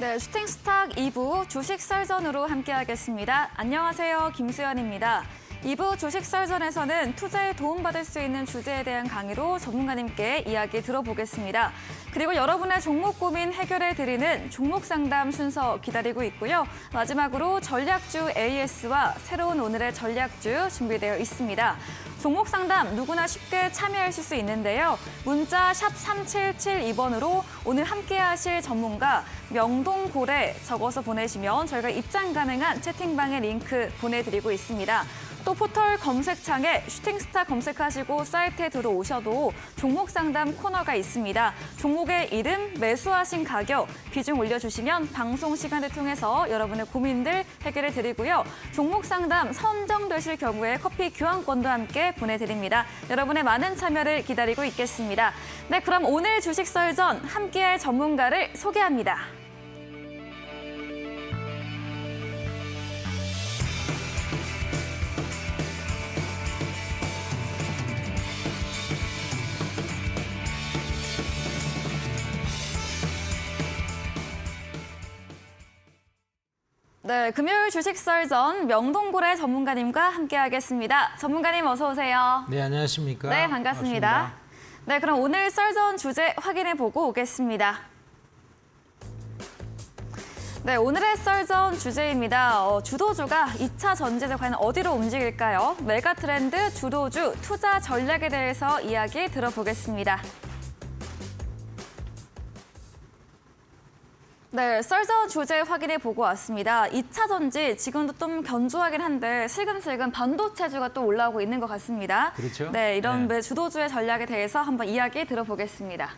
네, 슈팅스탁 2부 주식 썰전으로 함께하겠습니다. 안녕하세요, 김수연입니다. 2부 주식 썰전에서는 투자에 도움받을 수 있는 주제에 대한 강의로 전문가님께 이야기 들어보겠습니다. 그리고 여러분의 종목 고민 해결해드리는 종목 상담 순서 기다리고 있고요. 마지막으로 전략주 AS와 새로운 오늘의 전략주 준비되어 있습니다. 종목 상담 누구나 쉽게 참여하실 수 있는데요. 문자 샵 3772번으로 오늘 함께하실 전문가 명동고래 적어서 보내시면 저희가 입장 가능한 채팅방에 링크 보내드리고 있습니다. 또 포털 검색창에 슈팅스타 검색하시고 사이트에 들어오셔도 종목 상담 코너가 있습니다. 종목의 이름, 매수하신 가격, 비중 올려주시면 방송 시간을 통해서 여러분의 고민들 해결해 드리고요. 종목 상담 선정되실 경우에 커피 교환권도 함께 보내드립니다. 여러분의 많은 참여를 기다리고 있겠습니다. 네, 그럼 오늘 주식 썰전 함께할 전문가를 소개합니다. 네, 금요일 주식 썰전 명동고래 전문가님과 함께하겠습니다. 전문가님 어서 오세요. 네, 안녕하십니까? 네, 반갑습니다. 반갑습니다. 네, 그럼 오늘 썰전 주제 확인해보고 오겠습니다. 네, 오늘의 썰전 주제입니다. 주도주가 2차 전지를 과연 어디로 움직일까요? 메가트렌드, 주도주, 투자 전략에 대해서 이야기 들어보겠습니다. 네, 썰전 주제 확인해 보고 왔습니다. 2차 전지 지금도 좀 견조하긴 한데 슬금슬금 반도체주가 또 올라오고 있는 것 같습니다. 그렇죠. 네, 이런 주도주의 전략에 대해서 한번 이야기 들어보겠습니다.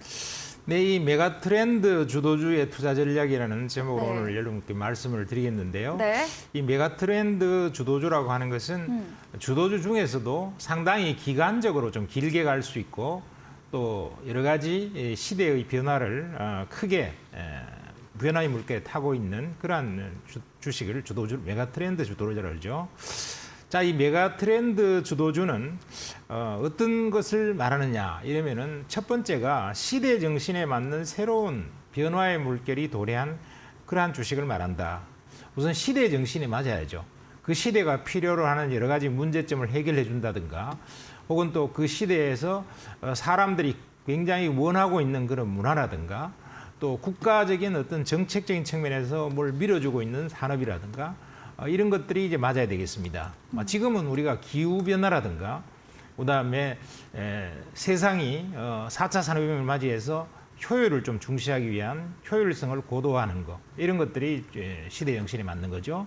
네, 이 메가트렌드 주도주의 투자 전략이라는 제목으로 네. 오늘 여러분께 말씀을 드리겠는데요. 네. 이 메가트렌드 주도주라고 하는 것은 주도주 중에서도 상당히 기간적으로 좀 길게 갈 수 있고 또 여러 가지 시대의 변화를 크게 변화의 물결에 타고 있는 그러한 주식을 주도주, 메가트렌드 주도주라고 하죠. 자, 이 메가트렌드 주도주는 어떤 것을 말하느냐 이러면은 첫 번째가 시대 정신에 맞는 새로운 변화의 물결이 도래한 그러한 주식을 말한다. 우선 시대 정신에 맞아야죠. 그 시대가 필요로 하는 여러 가지 문제점을 해결해 준다든가 혹은 또 그 시대에서 사람들이 굉장히 원하고 있는 그런 문화라든가 또 국가적인 어떤 정책적인 측면에서 뭘 밀어주고 있는 산업이라든가 이런 것들이 이제 맞아야 되겠습니다. 지금은 우리가 기후변화라든가 그다음에 세상이 4차 산업혁명을 맞이해서 효율을 좀 중시하기 위한 효율성을 고도화하는 것 이런 것들이 시대 정신에 맞는 거죠.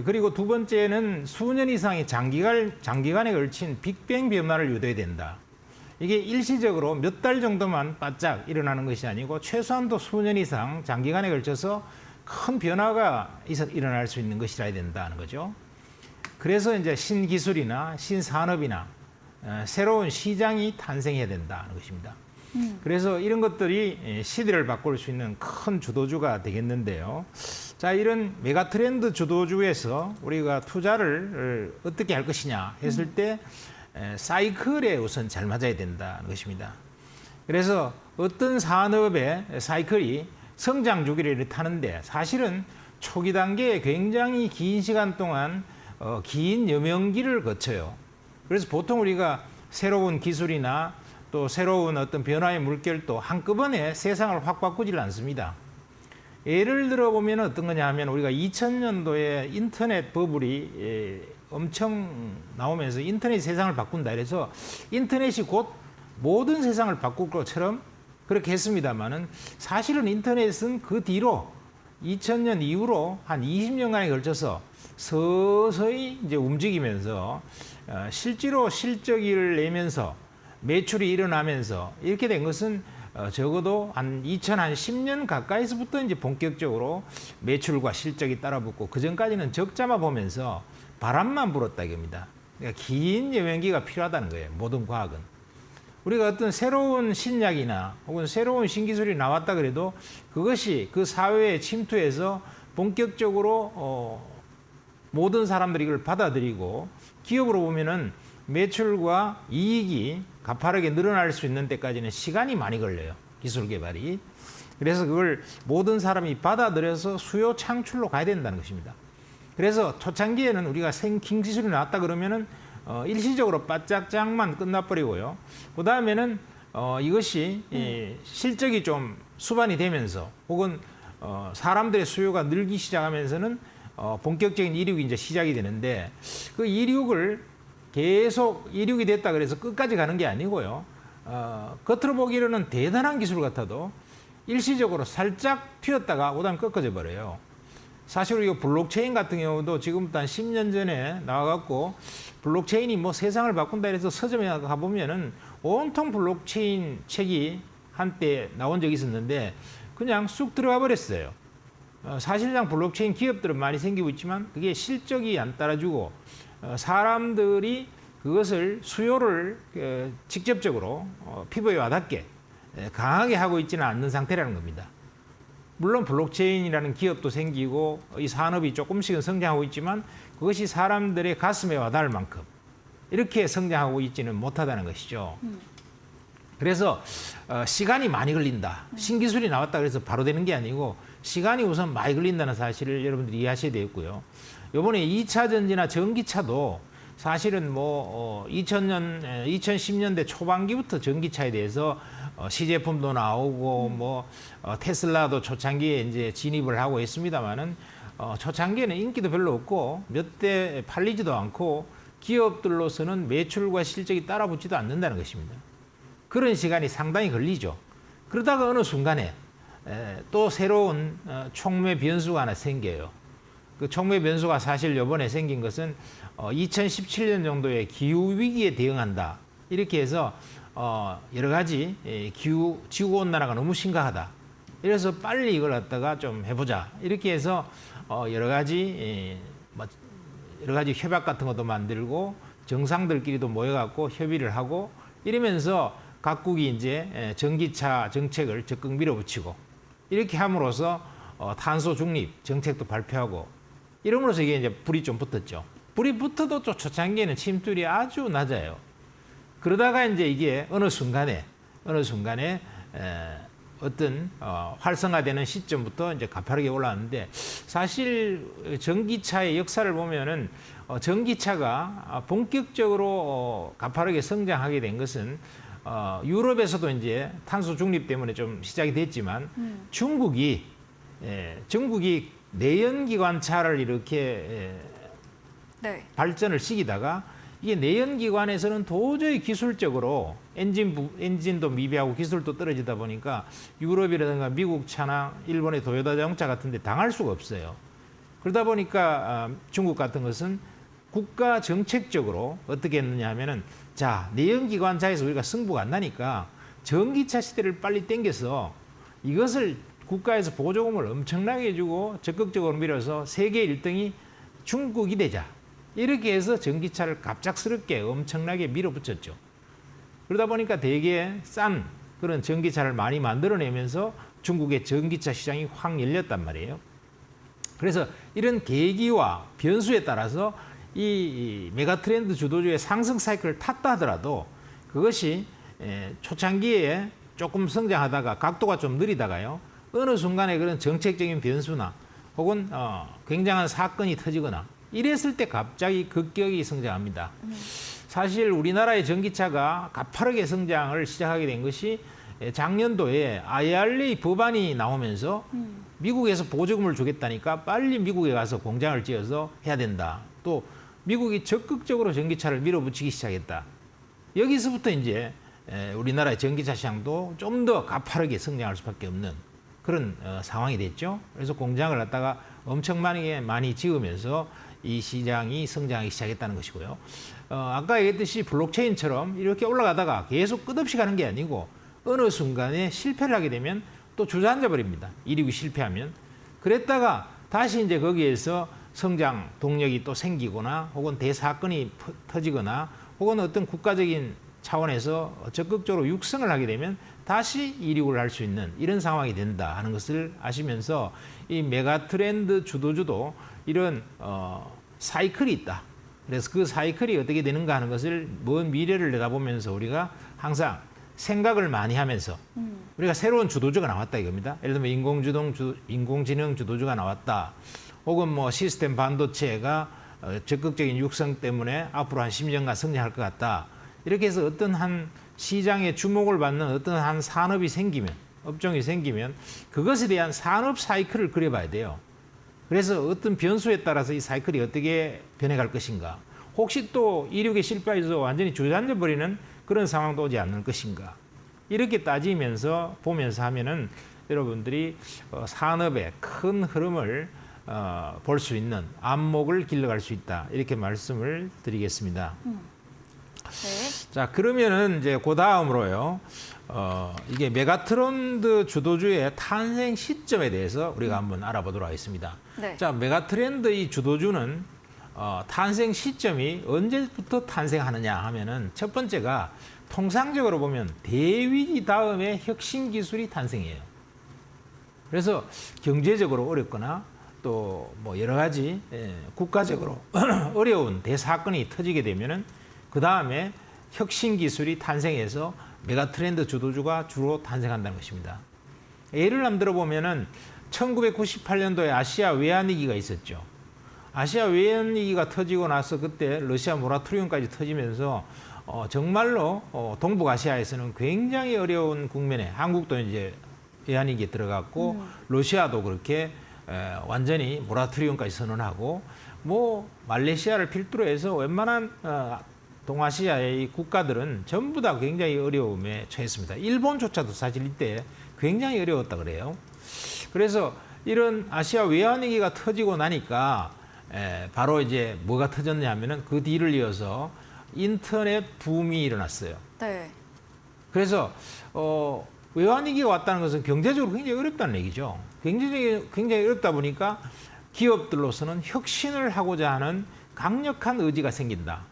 그리고 두 번째는 수년 이상의 장기간에 걸친 빅뱅 변화를 유도해야 된다. 이게 일시적으로 몇 달 정도만 바짝 일어나는 것이 아니고 최소한도 수년 이상 장기간에 걸쳐서 큰 변화가 일어날 수 있는 것이라야 된다는 거죠. 그래서 이제 신기술이나 신산업이나 새로운 시장이 탄생해야 된다는 것입니다. 그래서 이런 것들이 시대를 바꿀 수 있는 큰 주도주가 되겠는데요. 자, 이런 메가트렌드 주도주에서 우리가 투자를 어떻게 할 것이냐 했을 때 사이클에 우선 잘 맞아야 된다는 것입니다. 그래서 어떤 산업의 사이클이 성장 주기를 타는데 사실은 초기 단계에 굉장히 긴 시간 동안 긴 여명기를 거쳐요. 그래서 보통 우리가 새로운 기술이나 또 새로운 어떤 변화의 물결도 한꺼번에 세상을 확 바꾸질 않습니다. 예를 들어 보면 어떤 거냐 하면 우리가 2000년도에 인터넷 버블이 엄청 나오면서 인터넷이 세상을 바꾼다. 그래서 인터넷이 곧 모든 세상을 바꿀 것처럼 그렇게 했습니다만은 사실은 인터넷은 그 뒤로 2000년 이후로 한 20년간에 걸쳐서 서서히 이제 움직이면서 실제로 실적을 내면서 매출이 일어나면서 이렇게 된 것은 적어도 한 2010년 가까이서부터 이제 본격적으로 매출과 실적이 따라붙고 그 전까지는 적자만 보면서 바람만 불었다 이겁니다. 그러니까 긴 여명기가 필요하다는 거예요. 모든 과학은. 우리가 어떤 새로운 신약이나 혹은 새로운 신기술이 나왔다 그래도 그것이 그 사회에 침투해서 본격적으로 모든 사람들이 이걸 받아들이고 기업으로 보면은 매출과 이익이 가파르게 늘어날 수 있는 데까지는 시간이 많이 걸려요. 기술 개발이. 그래서 그걸 모든 사람이 받아들여서 수요 창출로 가야 된다는 것입니다. 그래서 초창기에는 우리가 생킹 기술이 나왔다 그러면은 일시적으로 바짝짝만 끝나버리고요. 그 다음에는 이것이 실적이 좀 수반이 되면서 혹은 사람들의 수요가 늘기 시작하면서는 본격적인 이륙이 이제 시작이 되는데 그 이륙을 계속 이륙이 됐다 그래서 끝까지 가는 게 아니고요. 겉으로 보기로는 대단한 기술 같아도 일시적으로 살짝 튀었다가 그다음에 꺾어져 버려요. 사실 이 블록체인 같은 경우도 지금부터 한 10년 전에 나와갖고 블록체인이 뭐 세상을 바꾼다 해서 서점에 가보면은 온통 블록체인 책이 한때 나온 적이 있었는데 그냥 쑥 들어가 버렸어요. 사실상 블록체인 기업들은 많이 생기고 있지만 그게 실적이 안 따라주고 사람들이 그것을 수요를 직접적으로 피부에 와닿게 강하게 하고 있지는 않는 상태라는 겁니다. 물론 블록체인이라는 기업도 생기고 이 산업이 조금씩은 성장하고 있지만 그것이 사람들의 가슴에 와닿을 만큼 이렇게 성장하고 있지는 못하다는 것이죠. 그래서 시간이 많이 걸린다. 신기술이 나왔다 그래서 바로 되는 게 아니고 시간이 우선 많이 걸린다는 사실을 여러분들이 이해하셔야 되겠고요. 이번에 2차 전지나 전기차도 사실은 2010년대 초반기부터 전기차에 대해서 시제품도 나오고 테슬라도 초창기에 이제 진입을 하고 있습니다만은 초창기에는 인기도 별로 없고 몇 대 팔리지도 않고 기업들로서는 매출과 실적이 따라붙지도 않는다는 것입니다. 그런 시간이 상당히 걸리죠. 그러다가 어느 순간에 또 새로운 촉매 변수가 하나 생겨요. 그 촉매 변수가 사실 이번에 생긴 것은 2017년 정도의 기후 위기에 대응한다. 이렇게 해서 여러 가지 지구 온난화가 너무 심각하다. 이래서 빨리 이걸 갖다가 좀 해보자. 이렇게 해서 여러 가지 협약 같은 것도 만들고 정상들끼리도 모여갖고 협의를 하고 이러면서 각국이 이제 전기차 정책을 적극 밀어붙이고 이렇게 함으로써 탄소 중립 정책도 발표하고 이러므로서 이게 이제 불이 좀 붙었죠. 불이 붙어도 또 초창기에는 침투율이 아주 낮아요. 그러다가 이제 이게 어느 순간에 어떤 활성화되는 시점부터 이제 가파르게 올라왔는데 사실 전기차의 역사를 보면은 전기차가 본격적으로 가파르게 성장하게 된 것은 유럽에서도 이제 탄소 중립 때문에 좀 시작이 됐지만 중국이 내연기관차를 이렇게 네. 발전을 시키다가 이게 내연기관에서는 도저히 기술적으로 엔진도 미비하고 기술도 떨어지다 보니까 유럽이라든가 미국 차나 일본의 도요타 자동차 같은 데 당할 수가 없어요. 그러다 보니까 중국 같은 것은 국가 정책적으로 어떻게 했느냐 하면은 자, 내연기관차에서 우리가 승부가 안 나니까 전기차 시대를 빨리 당겨서 이것을 국가에서 보조금을 엄청나게 해주고 적극적으로 밀어서 세계 1등이 중국이 되자. 이렇게 해서 전기차를 갑작스럽게 엄청나게 밀어붙였죠. 그러다 보니까 되게 싼 그런 전기차를 많이 만들어내면서 중국의 전기차 시장이 확 열렸단 말이에요. 그래서 이런 계기와 변수에 따라서 이 메가트렌드 주도주의 상승 사이클을 탔다 하더라도 그것이 초창기에 조금 성장하다가 각도가 좀 느리다가요. 어느 순간에 그런 정책적인 변수나 혹은 굉장한 사건이 터지거나 이랬을 때 갑자기 급격히 성장합니다. 사실 우리나라의 전기차가 가파르게 성장을 시작하게 된 것이 작년도에 IRA 법안이 나오면서 미국에서 보조금을 주겠다니까 빨리 미국에 가서 공장을 지어서 해야 된다. 또 미국이 적극적으로 전기차를 밀어붙이기 시작했다. 여기서부터 이제 우리나라의 전기차 시장도 좀 더 가파르게 성장할 수밖에 없는 그런 상황이 됐죠. 그래서 공장을 갖다가 엄청 많이 지으면서 이 시장이 성장하기 시작했다는 것이고요. 아까 얘기했듯이 블록체인처럼 이렇게 올라가다가 계속 끝없이 가는 게 아니고 어느 순간에 실패를 하게 되면 또 주저앉아 버립니다. 이륙이 실패하면. 그랬다가 다시 이제 거기에서 성장 동력이 또 생기거나 혹은 대사건이 터지거나 혹은 어떤 국가적인 차원에서 적극적으로 육성을 하게 되면 다시 이륙을 할 수 있는 이런 상황이 된다 하는 것을 아시면서 이 메가트렌드 주도주도 이런 사이클이 있다. 그래서 그 사이클이 어떻게 되는가 하는 것을 먼 미래를 내다보면서 우리가 항상 생각을 많이 하면서 우리가 새로운 주도주가 나왔다 이겁니다. 예를 들면 인공지능 주도주가 나왔다. 혹은 뭐 시스템 반도체가 적극적인 육성 때문에 앞으로 한 10년간 성장할 것 같다. 이렇게 해서 어떤 한 시장에 주목을 받는 어떤 한 산업이 생기면, 업종이 생기면 그것에 대한 산업 사이클을 그려봐야 돼요. 그래서 어떤 변수에 따라서 이 사이클이 어떻게 변해갈 것인가. 혹시 또 이륙에 실패해서 완전히 주저앉아 버리는 그런 상황도 오지 않을 것인가. 이렇게 따지면서 보면서 하면은 여러분들이 산업의 큰 흐름을 볼 수 있는 안목을 길러갈 수 있다. 이렇게 말씀을 드리겠습니다. 네. 자, 그러면은 이제 그 다음으로요. 이게 메가트렌드 주도주의 탄생 시점에 대해서 우리가 한번 알아보도록 하겠습니다. 네. 자, 메가트렌드 이 주도주는 탄생 시점이 언제부터 탄생하느냐 하면은 첫 번째가 통상적으로 보면 대위기 다음에 혁신 기술이 탄생해요. 그래서 경제적으로 어렵거나 또 뭐 여러 가지 국가적으로 어려운 대사건이 터지게 되면은 그 다음에 혁신 기술이 탄생해서 메가트렌드 주도주가 주로 탄생한다는 것입니다. 예를 한번 보면은 1998년도에 아시아 외환위기가 있었죠. 아시아 외환위기가 터지고 나서 그때 러시아 모라토리움까지 터지면서 정말로 동북아시아에서는 굉장히 어려운 국면에 한국도 이제 외환위기에 들어갔고 러시아도 그렇게 완전히 모라토리움까지 선언하고 뭐 말레이시아를 필두로 해서 웬만한 동아시아의 국가들은 전부 다 굉장히 어려움에 처했습니다. 일본조차도 사실 이때 굉장히 어려웠다 그래요. 그래서 이런 아시아 외환위기가 터지고 나니까 바로 이제 뭐가 터졌냐면은 그 뒤를 이어서 인터넷 붐이 일어났어요. 네. 그래서 외환위기가 왔다는 것은 경제적으로 굉장히 어렵다는 얘기죠. 굉장히 어렵다 보니까 기업들로서는 혁신을 하고자 하는 강력한 의지가 생긴다.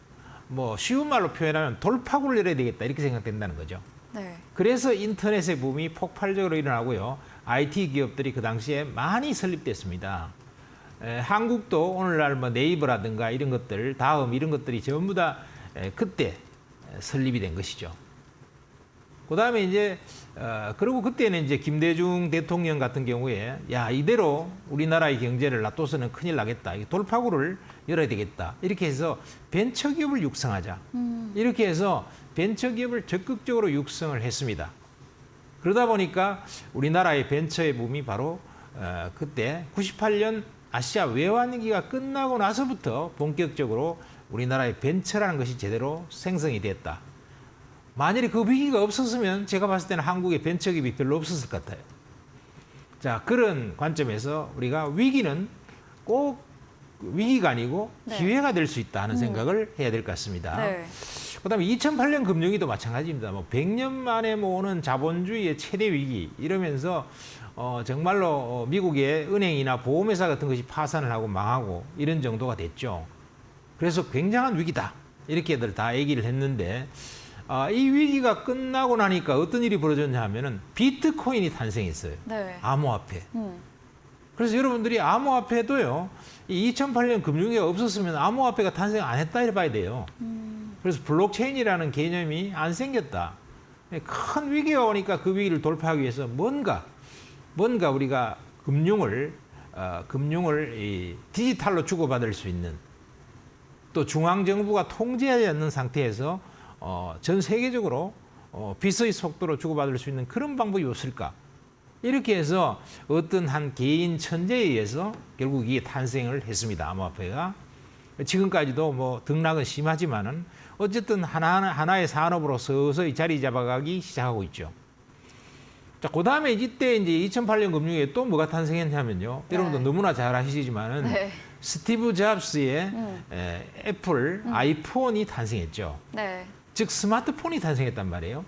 뭐 쉬운 말로 표현하면 돌파구를 열어야 되겠다 이렇게 생각된다는 거죠. 네. 그래서 인터넷의 붐이 폭발적으로 일어나고요. IT 기업들이 그 당시에 많이 설립됐습니다. 한국도 오늘날 뭐 네이버라든가 이런 것들, 다음 이런 것들이 전부 다 그때 설립이 된 것이죠. 그 다음에 이제, 그리고 그때는 이제 김대중 대통령 같은 경우에, 야, 이대로 우리나라의 경제를 놔둬서는 큰일 나겠다. 돌파구를 열어야 되겠다. 이렇게 해서 벤처기업을 육성하자. 이렇게 해서 벤처기업을 적극적으로 육성을 했습니다. 그러다 보니까 우리나라의 벤처의 붐이 바로 그때 98년 아시아 외환위기가 끝나고 나서부터 본격적으로 우리나라의 벤처라는 것이 제대로 생성이 됐다. 만일에 그 위기가 없었으면 제가 봤을 때는 한국의 벤처기업이 별로 없었을 것 같아요. 자, 그런 관점에서 우리가 위기는 꼭 위기가 아니고 네. 기회가 될 수 있다 하는 생각을 해야 될 것 같습니다. 네. 그다음에 2008년 금융위기도 마찬가지입니다. 뭐 100년 만에 오는 자본주의의 최대 위기 이러면서 정말로 미국의 은행이나 보험회사 같은 것이 파산을 하고 망하고 이런 정도가 됐죠. 그래서 굉장한 위기다 이렇게들 다 얘기를 했는데 이 위기가 끝나고 나니까 어떤 일이 벌어졌냐 하면은 비트코인이 탄생했어요. 네. 암호화폐. 그래서 여러분들이 암호화폐도요. 이 2008년 금융위기가 없었으면 암호화폐가 탄생 안 했다 해봐야 돼요. 그래서 블록체인이라는 개념이 안 생겼다. 큰 위기가 오니까 그 위기를 돌파하기 위해서 뭔가 우리가 금융을 이 디지털로 주고받을 수 있는 또 중앙정부가 통제하지 않는 상태에서 전 세계적으로 빛의 속도로 주고받을 수 있는 그런 방법이 없을까? 이렇게 해서 어떤 한 개인 천재에 의해서 결국 이게 탄생을 했습니다. 암호화폐가. 지금까지도 뭐 등락은 심하지만은 어쨌든 하나의 산업으로 서서히 자리 잡아가기 시작하고 있죠. 자, 그 다음에 이때 이제 2008년 금융위기에 또 뭐가 탄생했냐면요. 네. 여러분도 너무나 잘 아시지만은 네. 스티브 잡스의 애플 아이폰이 탄생했죠. 네. 즉 스마트폰이 탄생했단 말이에요.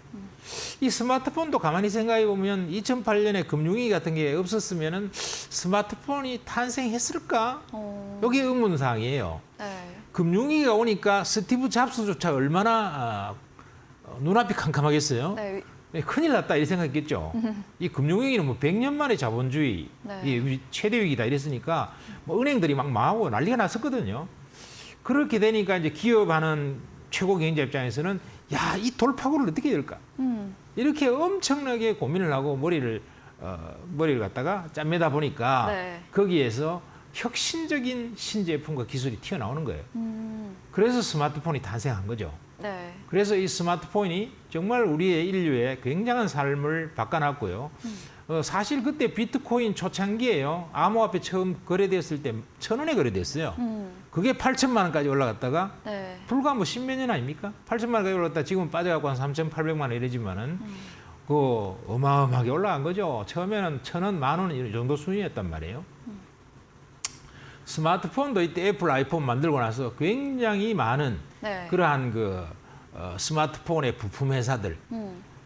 이 스마트폰도 가만히 생각해 보면 2008년에 금융위기 같은 게 없었으면은 스마트폰이 탄생했을까? 여기 의문사항이에요. 네. 금융위기가 오니까 스티브 잡스조차 얼마나 눈앞이 캄캄하겠어요. 네. 큰일 났다 이 생각했겠죠. 이 금융위기는 뭐 100년 만에 자본주의 네. 이게 최대 위기다 이랬으니까 뭐 은행들이 막 망하고 난리가 났었거든요. 그렇게 되니까 이제 기업하는 최고 경영자 입장에서는 야, 이 돌파구를 어떻게 열까? 이렇게 엄청나게 고민을 하고 머리를 갖다가 짜매다 보니까 네. 거기에서 혁신적인 신제품과 기술이 튀어나오는 거예요. 그래서 스마트폰이 탄생한 거죠. 네. 그래서 이 스마트폰이 정말 우리의 인류의 굉장한 삶을 바꿔놨고요. 사실 그때 비트코인 초창기에요. 암호화폐 처음 거래됐을 때 1,000원에 거래됐어요. 그게 8천만 원까지 올라갔다가 네. 불과 뭐 십몇 년 아닙니까? 8천만 원까지 올라갔다 지금 빠져갖고 한 3,800만 원 이러지만은 그 어마어마하게 올라간 거죠. 처음에는 1,000원, 10,000원 이 정도 수준이었단 말이에요. 스마트폰도 이때 애플 아이폰 만들고 나서 굉장히 많은 네. 그러한 스마트폰의 부품 회사들,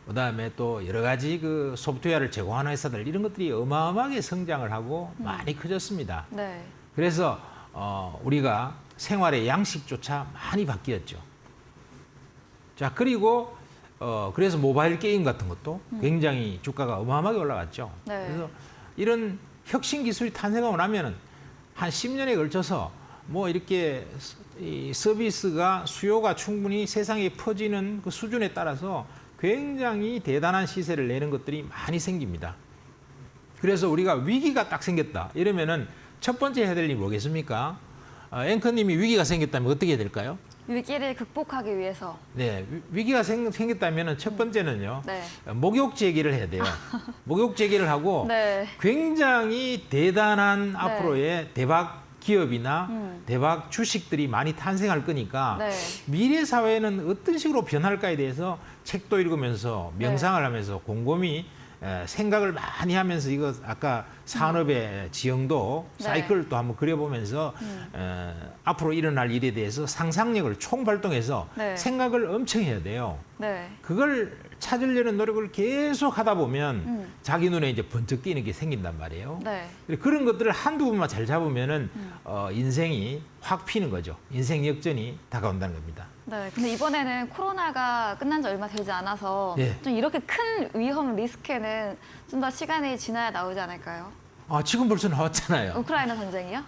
그다음에 또 여러 가지 그 소프트웨어를 제공하는 회사들 이런 것들이 어마어마하게 성장을 하고 많이 커졌습니다. 네. 그래서 우리가 생활의 양식조차 많이 바뀌었죠. 자, 그리고 그래서 모바일 게임 같은 것도 굉장히 주가가 어마어마하게 올라갔죠. 네. 그래서 이런 혁신 기술이 탄생하고 나면은 한 10년에 걸쳐서 뭐 이렇게 이 서비스가 수요가 충분히 세상에 퍼지는 그 수준에 따라서 굉장히 대단한 시세를 내는 것들이 많이 생깁니다. 그래서 우리가 위기가 딱 생겼다 이러면은 첫 번째 해야 될 일이 뭐겠습니까? 앵커님이 위기가 생겼다면 어떻게 해야 될까요? 위기를 극복하기 위해서. 네, 위기가 생겼다면은 첫 번째는요. 네. 목욕 제기를 해야 돼요. 목욕 제기를 하고 네. 굉장히 대단한 앞으로의 대박 기업이나 대박 주식들이 많이 탄생할 거니까 네. 미래 사회는 어떤 식으로 변할까에 대해서 책도 읽으면서 명상을 하면서 곰곰이 생각을 많이 하면서 이거 아까 산업의 지형도 네. 사이클도 한번 그려보면서 앞으로 일어날 일에 대해서 상상력을 총발동해서 네. 생각을 엄청 해야 돼요. 네. 그걸 찾으려는 노력을 계속 하다 보면 자기 눈에 이제 번쩍 띄는 게 생긴단 말이에요. 네. 그런 것들을 한두 번만 잘 잡으면은 인생이 확 피는 거죠. 인생 역전이 다가온다는 겁니다. 네. 근데 이번에는 코로나가 끝난 지 얼마 되지 않아서 예. 좀 이렇게 큰 위험 리스크에는 좀 더 시간이 지나야 나오지 않을까요? 지금 벌써 나왔잖아요. 우크라이나 전쟁이요?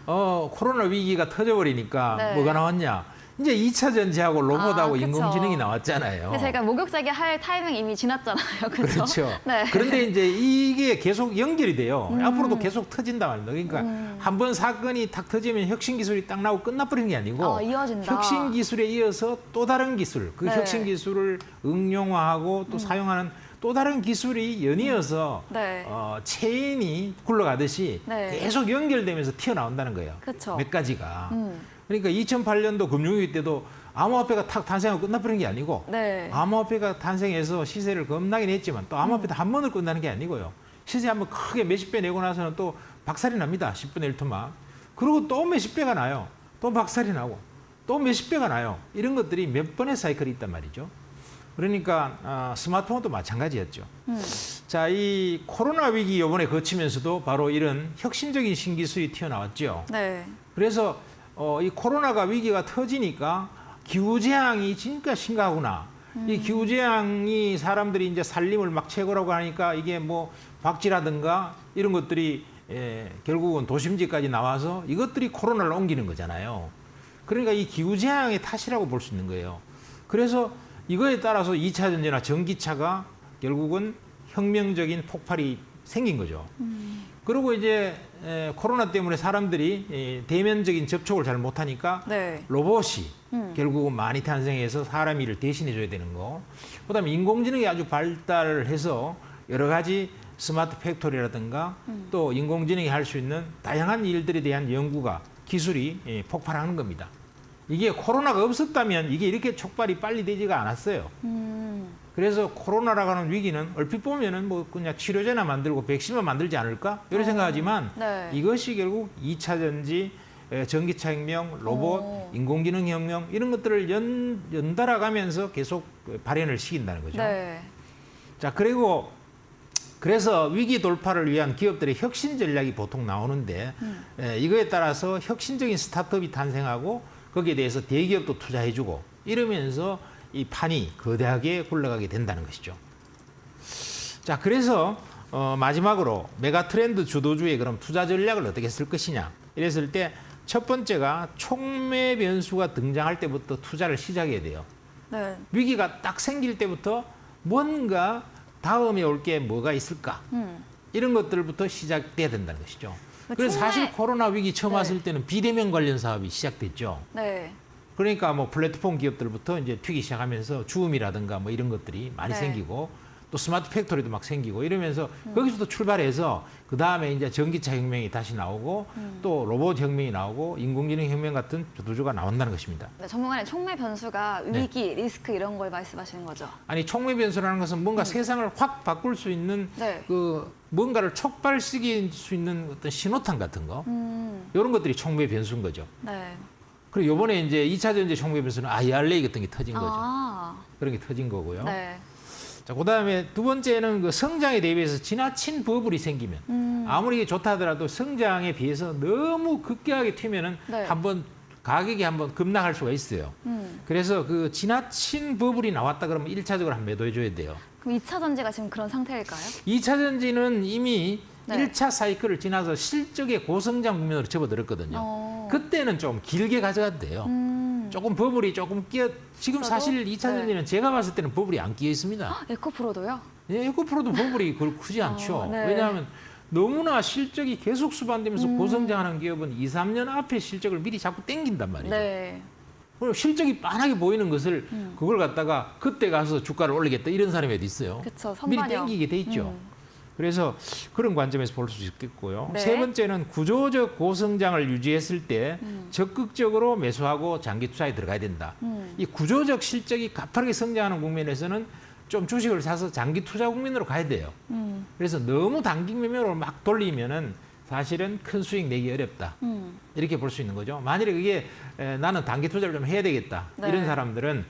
코로나 위기가 터져버리니까 네. 뭐가 나왔냐? 이제 2차 전지하고 로봇하고 그쵸. 인공지능이 나왔잖아요. 근데 제가 목욕제기 할 타이밍 이미 지났잖아요. 그렇죠? 그렇죠. 네. 그런데 이제 이게 계속 연결이 돼요. 앞으로도 계속 터진단 말입니다. 그러니까 한 번 사건이 탁 터지면 혁신 기술이 딱 나오고 끝나버리는 게 아니고 이어진다. 혁신 기술에 이어서 또 다른 기술, 그 네. 혁신 기술을 응용화하고 또 사용하는 또 다른 기술이 연이어서 네. 체인이 굴러가듯이 네. 계속 연결되면서 튀어나온다는 거예요. 그쵸. 몇 가지가. 그러니까 2008년도 금융위기 때도 암호화폐가 탁 탄생하고 끝나버리는 게 아니고 네. 암호화폐가 탄생해서 시세를 겁나긴 했지만 또 암호화폐도 한 번을 끝나는 게 아니고요. 시세 한번 크게 몇십 배 내고 나서는 또 박살이 납니다. 10분의 1토막. 그리고 또 몇십 배가 나요. 또 박살이 나고 또 몇십 배가 나요. 이런 것들이 몇 번의 사이클이 있단 말이죠. 그러니까 스마트폰도 마찬가지였죠. 자, 이 코로나 위기 이번에 거치면서도 바로 이런 혁신적인 신기술이 튀어나왔죠. 네. 그래서 이 코로나가 위기가 터지니까 기후재앙이 진짜 심각하구나. 이 기후재앙이 사람들이 이제 살림을 막 채굴하고 하니까 이게 뭐 박쥐라든가 이런 것들이 결국은 도심지까지 나와서 이것들이 코로나를 옮기는 거잖아요. 그러니까 이 기후재앙의 탓이라고 볼 수 있는 거예요. 그래서 이거에 따라서 2차 전지나 전기차가 결국은 혁명적인 폭발이 생긴 거죠. 그리고 이제 코로나 때문에 사람들이 대면적인 접촉을 잘 못하니까 네. 로봇이 결국은 많이 탄생해서 사람 일을 대신해줘야 되는 거. 그다음에 인공지능이 아주 발달을 해서 여러 가지 스마트 팩토리라든가 또 인공지능이 할 수 있는 다양한 일들에 대한 연구가 기술이 폭발하는 겁니다. 이게 코로나가 없었다면 이게 이렇게 촉발이 빨리 되지가 않았어요. 그래서 코로나라고 하는 위기는 얼핏 보면은 뭐 그냥 치료제나 만들고 백신만 만들지 않을까? 이런 생각하지만 네. 이것이 결국 2차 전지, 전기차 혁명, 로봇, 인공지능 혁명 이런 것들을 연달아 가면서 계속 발현을 시킨다는 거죠. 네. 자, 그리고 그래서 위기 돌파를 위한 기업들의 혁신 전략이 보통 나오는데 이거에 따라서 혁신적인 스타트업이 탄생하고 거기에 대해서 대기업도 투자해주고 이러면서 이 판이 거대하게 굴러가게 된다는 것이죠. 자, 그래서 마지막으로 메가 트렌드 주도주의 그럼 투자 전략을 어떻게 쓸 것이냐 이랬을 때 첫 번째가 촉매 변수가 등장할 때부터 투자를 시작해야 돼요. 네. 위기가 딱 생길 때부터 뭔가 다음에 올 게 뭐가 있을까? 이런 것들부터 시작돼야 된다는 것이죠. 그래서 사실 코로나 위기 처음 네. 왔을 때는 비대면 관련 사업이 시작됐죠. 네. 그러니까 뭐 플랫폼 기업들부터 이제 튀기 시작하면서 주음이라든가 뭐 이런 것들이 많이 네. 생기고 또 스마트 팩토리도 막 생기고 이러면서 거기서도 출발해서 그 다음에 이제 전기차 혁명이 다시 나오고 또 로봇 혁명이 나오고 인공지능 혁명 같은 주도주가 나온다는 것입니다. 네, 전문가님 촉매 변수가 네. 위기, 리스크 이런 걸 말씀하시는 거죠? 아니 촉매 변수라는 것은 뭔가 세상을 확 바꿀 수 있는 네. 그 뭔가를 촉발시킬 수 있는 어떤 신호탄 같은 거 이런 것들이 촉매 변수인 거죠. 네. 그리고 이번에 이제 2차 전지 촉매 변수는 IRA 같은 게 터진 거죠. 아. 그런 게 터진 거고요. 네. 자, 그다음에 두 번째는 그 성장에 대비해서 지나친 버블이 생기면 아무리 좋다 하더라도 성장에 비해서 너무 급격하게 튀면은 네. 한번 가격이 한번 급락할 수가 있어요. 그래서 그 지나친 버블이 나왔다 그러면 1차적으로 한번 매도해 줘야 돼요. 그럼 2차 전지가 지금 그런 상태일까요? 2차 전지는 이미 네. 1차 사이클을 지나서 실적의 고성장 국면으로 접어들었거든요. 그 그때는 좀 길게 가져가도 돼요. 조금 버블이 조금 끼어 지금 있어도? 사실 2차 네. 전지는 제가 봤을 때는 버블이 안 끼어 있습니다. 에코프로도요? 예, 에코프로도 버블이 크지 않죠. 네. 왜냐하면 너무나 실적이 계속 수반되면서 고성장하는 기업은 2, 3년 앞에 실적을 미리 자꾸 땡긴단 말이죠. 네. 그리고 실적이 빤하게 보이는 것을 그걸 갖다가 그때 가서 주가를 올리겠다 이런 사람이 어디 있어요. 그쵸, 미리 선반영. 땡기게 돼 있죠. 그래서 그런 관점에서 볼 수 있겠고요. 네. 세 번째는 구조적 고성장을 유지했을 때 적극적으로 매수하고 장기 투자에 들어가야 된다. 이 구조적 실적이 가파르게 성장하는 국면에서는 좀 주식을 사서 장기 투자 국면으로 가야 돼요. 그래서 너무 단기 매매로 막 돌리면은 사실은 큰 수익 내기 어렵다. 이렇게 볼 수 있는 거죠. 만일에 그게 나는 단기 투자를 좀 해야 되겠다. 네. 이런 사람들은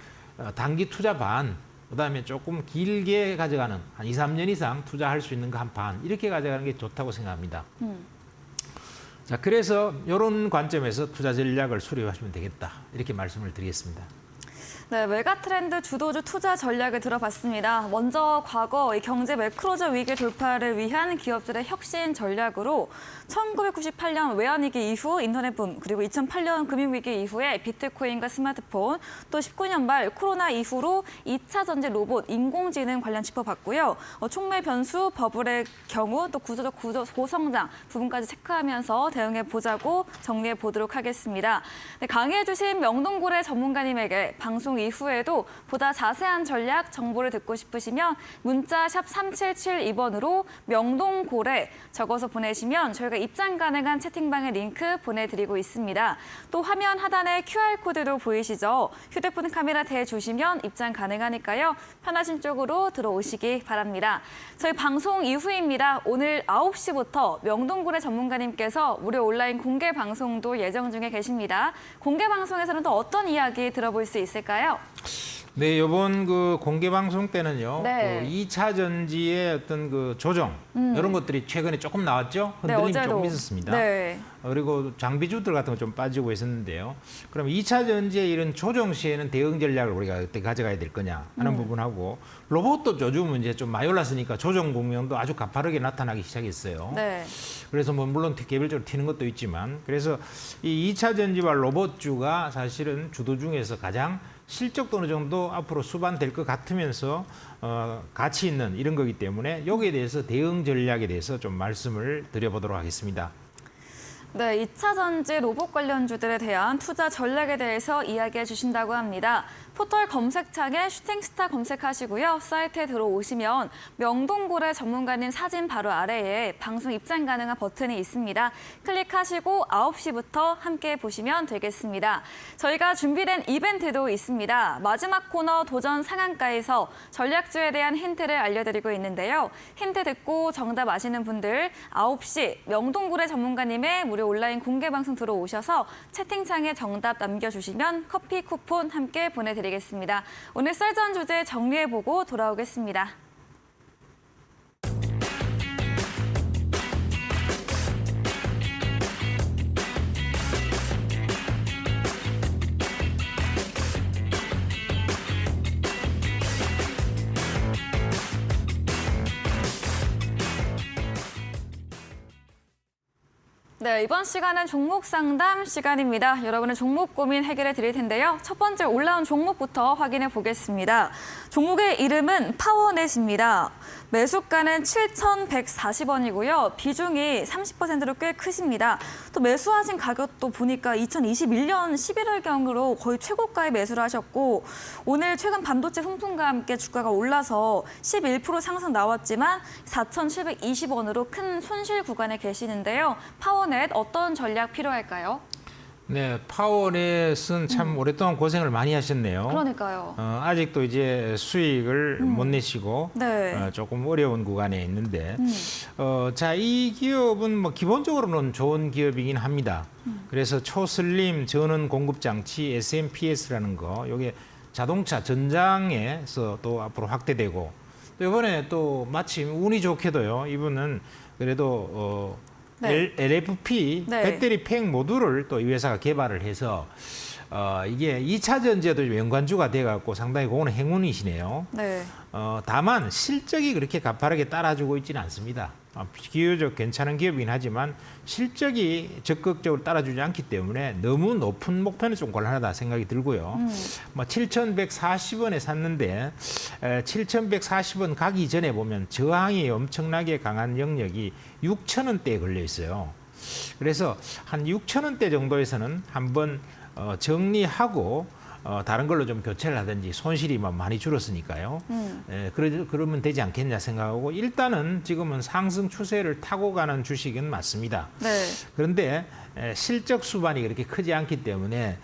단기 투자 반, 그다음에 조금 길게 가져가는 한 2, 3년 이상 투자할 수 있는 거 한 반 이렇게 가져가는 게 좋다고 생각합니다. 자, 그래서 이런 관점에서 투자 전략을 수립하시면 되겠다. 이렇게 말씀을 드리겠습니다. 네, 메가 트렌드 주도주 투자 전략을 들어봤습니다. 먼저 과거 이 경제 매크로적 위기 돌파를 위한 기업들의 혁신 전략으로 1998년 외환위기 이후 인터넷 붐, 그리고 2008년 금융위기 이후에 비트코인과 스마트폰, 또 19년 말 코로나 이후로 2차 전지 로봇, 인공지능 관련 짚어봤고요. 촉매 변수, 버블의 경우, 또 구조적 고성장 부분까지 체크하면서 대응해보자고 정리해보도록 하겠습니다. 네, 강의해주신 명동고래 전문가님에게 방송 이후에도 보다 자세한 전략 정보를 듣고 싶으시면 문자 샵 3772번으로 명동고래 적어서 보내시면 저희가 입장 가능한 채팅방의 링크 보내드리고 있습니다. 또 화면 하단에 QR코드도 보이시죠? 휴대폰 카메라 대주시면 입장 가능하니까요. 편하신 쪽으로 들어오시기 바랍니다. 저희 방송 이후입니다. 오늘 9시부터 명동고래 전문가님께서 무료 온라인 공개 방송도 예정 중에 계십니다. 공개 방송에서는 또 어떤 이야기 들어볼 수 있을까요? 네, 이번 그 공개 방송 때는요. 네. 그 2차 전지의 어떤 그 조정 이런 것들이 최근에 조금 나왔죠. 흔들림이 어제도. 조금 있었습니다. 네. 그리고 장비주들 같은 거 좀 빠지고 있었는데요. 그럼 2차 전지의 이런 조정 시에는 대응 전략을 우리가 어떻게 가져가야 될 거냐 하는 부분하고 로봇도 요즘은 이제 좀 많이 올랐으니까 조정 국면도 아주 가파르게 나타나기 시작했어요. 네. 그래서 뭐 물론 개별적으로 튀는 것도 있지만 그래서 이 2차 전지와 로봇주가 사실은 주도 중에서 가장 실적도 어느 정도 앞으로 수반될 것 같으면서 가치 있는 이런 거기 때문에 여기에 대해서 대응 전략에 대해서 좀 말씀을 드려보도록 하겠습니다. 네, 2차 전지 로봇 관련주들에 대한 투자 전략에 대해서 이야기해 주신다고 합니다. 포털 검색창에 슈팅스타 검색하시고요. 사이트에 들어오시면 명동고래 전문가님 사진 바로 아래에 방송 입장 가능한 버튼이 있습니다. 클릭하시고 9시부터 함께 보시면 되겠습니다. 저희가 준비된 이벤트도 있습니다. 마지막 코너 도전 상한가에서 전략주에 대한 힌트를 알려드리고 있는데요. 힌트 듣고 정답 아시는 분들 9시 명동고래 전문가님의 무료 온라인 공개 방송 들어오셔서 채팅창에 정답 남겨주시면 커피 쿠폰 함께 보내드리겠습니다. 오늘 썰전 주제 정리해보고 돌아오겠습니다. 네, 이번 시간은 종목 상담 시간입니다. 여러분의 종목 고민 해결해 드릴 텐데요. 첫 번째 올라온 종목부터 확인해 보겠습니다. 종목의 이름은 파워넷입니다. 매수가는 7,140원이고요. 비중이 30%로 꽤 크십니다. 또 매수하신 가격도 보니까 2021년 11월경으로 거의 최고가에 매수를 하셨고 오늘 최근 반도체 훈풍과 함께 주가가 올라서 11% 상승 나왔지만 4,720원으로 큰 손실 구간에 계시는데요. 파워넷 어떤 전략 필요할까요? 네, 파워넷은 참 오랫동안 고생을 많이 하셨네요. 그러니까요. 아직도 이제 수익을 못 내시고 네. 조금 어려운 구간에 있는데, 자, 이 기업은 뭐 기본적으로는 좋은 기업이긴 합니다. 그래서 초슬림 전원 공급 장치 SMPS라는 거, 이게 자동차 전장에서 또 앞으로 확대되고, 또 이번에 또 마침 운이 좋게도요, 이분은 그래도 네. LFP 네. 배터리 팩 모듈을 또 이 회사가 개발을 해서 이게 2차 전지에도 연관주가 돼갖고 상당히 그거는 행운이시네요. 네. 다만 실적이 그렇게 가파르게 따라주고 있지는 않습니다. 비교적 괜찮은 기업이긴 하지만 실적이 적극적으로 따라주지 않기 때문에 너무 높은 목표는 좀 곤란하다 생각이 들고요. 뭐 7,140원에 샀는데 7,140원 가기 전에 보면 저항이 엄청나게 강한 영역이 6,000원대에 걸려 있어요. 그래서 한 6,000원대 정도에서는 한번 정리하고 다른 걸로 좀 교체를 하든지 손실이 많이 줄었으니까요. 그러면 되지 않겠냐 생각하고 일단은 지금은 상승 추세를 타고 가는 주식은 맞습니다. 네. 그런데 실적 수반이 그렇게 크지 않기 때문에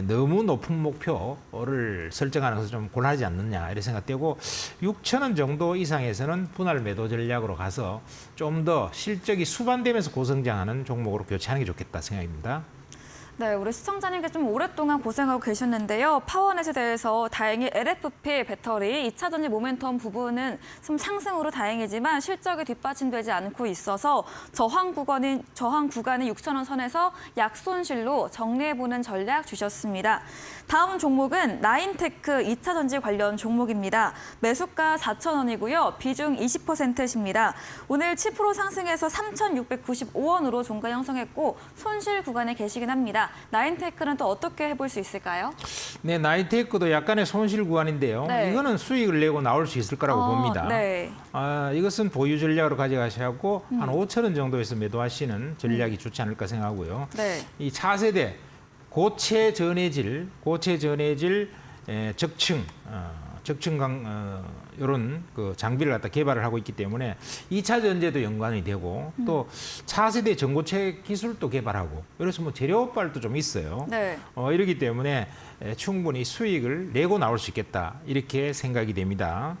너무 높은 목표를 설정하는 것은 좀 곤란하지 않느냐 이렇게 생각되고 6,000원 정도 이상에서는 분할 매도 전략으로 가서 좀 더 실적이 수반되면서 고성장하는 종목으로 교체하는 게 좋겠다 생각입니다. 네, 우리 시청자님께 좀 오랫동안 고생하고 계셨는데요. 파워넷에 대해서 다행히 LFP 배터리 2차 전지 모멘텀 부분은 좀 상승으로 다행이지만 실적이 뒷받침되지 않고 있어서 저항 구간인 6,000원 선에서 약손실로 정리해보는 전략 주셨습니다. 다음 종목은 나인테크 2차 전지 관련 종목입니다. 매수가 4,000원이고요. 비중 20%십니다. 오늘 7% 상승해서 3,695원으로 종가 형성했고 손실 구간에 계시긴 합니다. 나인테크는 또 어떻게 해볼 수 있을까요? 네, 나인테크도 약간의 손실 구간인데요. 네. 이거는 수익을 내고 나올 수 있을 거라고 봅니다. 네. 이것은 보유 전략으로 가져가시고 한 5,000원 정도에서 매도하시는 전략이 좋지 않을까 생각하고요. 네. 이 차세대 고체 전해질 적층 이런 그 장비를 갖다 개발을 하고 있기 때문에 2차 전지에도 연관이 되고 또 차세대 전고체 기술도 개발하고 그래서 뭐 재료발도 좀 있어요. 네. 이러기 때문에 충분히 수익을 내고 나올 수 있겠다 이렇게 생각이 됩니다.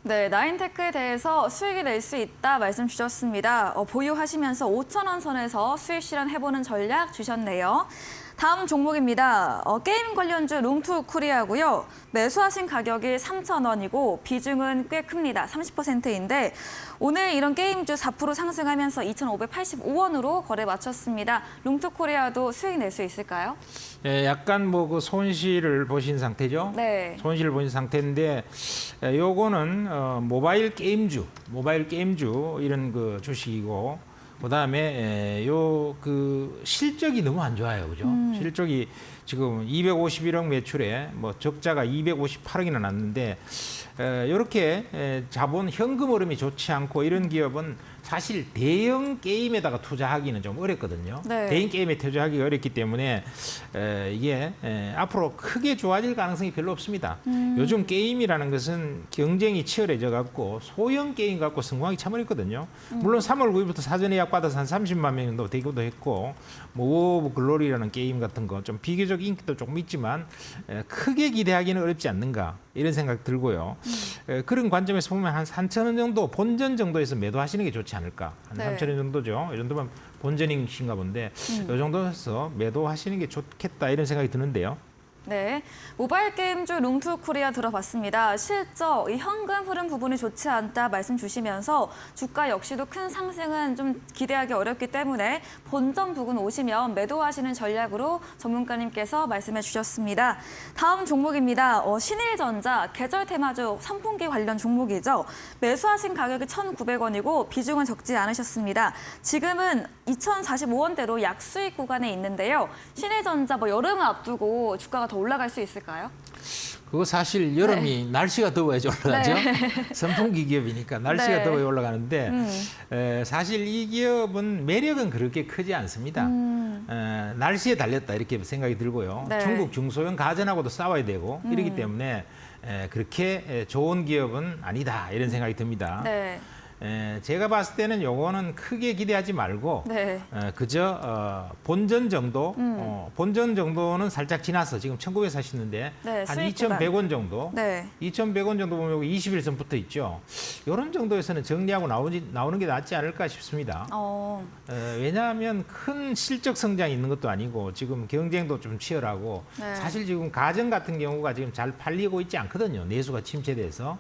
네, 나인테크에 대해서 수익이 낼 수 있다 말씀 주셨습니다. 보유하시면서 5,000원 선에서 수익 실현해보는 전략 주셨네요. 다음 종목입니다. 게임 관련주 롱투코리아고요. 매수하신 가격이 3,000원이고 비중은 꽤 큽니다. 30%인데 오늘 이런 게임주 4% 상승하면서 2,585원으로 거래 마쳤습니다. 롱투코리아도 수익 낼 수 있을까요? 약간 뭐 그 손실을 보신 상태죠. 네. 손실을 보신 상태인데 요거는 모바일 게임주 이런 그 주식이고 그다음에 요 그 실적이 너무 안 좋아요. 그죠? 실적이 지금 251억 매출에 뭐 적자가 258억이나 났는데 이렇게 자본 현금 흐름이 좋지 않고 이런 기업은 사실 대형 게임에다가 투자하기는 좀 어렵거든요. 네. 대형 게임에 투자하기가 어렵기 때문에 이게 앞으로 크게 좋아질 가능성이 별로 없습니다. 요즘 게임이라는 것은 경쟁이 치열해져 갖고 소형 게임 갖고 성공하기 참 어렵거든요. 물론 3월 9일부터 사전 예약 받아서 한 30만 명 정도 되기도 했고 뭐 오브 글로리라는 게임 같은 거 좀 비교적 인기도 조금 있지만 크게 기대하기는 어렵지 않는가 이런 생각 들고요. 그런 관점에서 보면 한 3,000원 정도 본전 정도에서 매도하시는 게 좋지 않을까. 한 네. 3,000원 정도죠. 이 정도면 본전이신가 본데 이 정도에서 매도하시는 게 좋겠다 이런 생각이 드는데요. 네, 모바일 게임주 롱투코리아 들어봤습니다. 실적, 이 현금 흐름 부분이 좋지 않다 말씀 주시면서 주가 역시도 큰 상승은 좀 기대하기 어렵기 때문에 본전 부근 오시면 매도하시는 전략으로 전문가님께서 말씀해 주셨습니다. 다음 종목입니다. 신일전자, 계절 테마주 선풍기 관련 종목이죠. 매수하신 가격이 1,900원이고 비중은 적지 않으셨습니다. 지금은 2,045원대로 약수익 구간에 있는데요. 신일전자 여름을 앞두고 주가가 더 올라갈 수 있을까요? 그거 사실 여름이 날씨가 더워야지 올라가죠. 네. 선풍기 기업이니까 날씨가 네. 더워야 올라가는데 사실 이 기업은 매력은 그렇게 크지 않습니다. 날씨에 달렸다 이렇게 생각이 들고요. 네. 중국 중소형 가전하고도 싸워야 되고 이러기 때문에 그렇게 좋은 기업은 아니다 이런 생각이 듭니다. 네. 제가 봤을 때는 요거는 크게 기대하지 말고 네. 그저 본전 정도 본전 정도는 살짝 지나서 지금 1,900 사시는데 네, 한 수익 2,100원 정도 네. 2,100원 정도 보면 여기 21선 붙어 있죠. 이런 정도에서는 정리하고 나오는 게 낫지 않을까 싶습니다. 왜냐하면 큰 실적 성장이 있는 것도 아니고 지금 경쟁도 좀 치열하고 네. 사실 지금 가전 같은 경우가 지금 잘 팔리고 있지 않거든요. 내수가 침체돼서.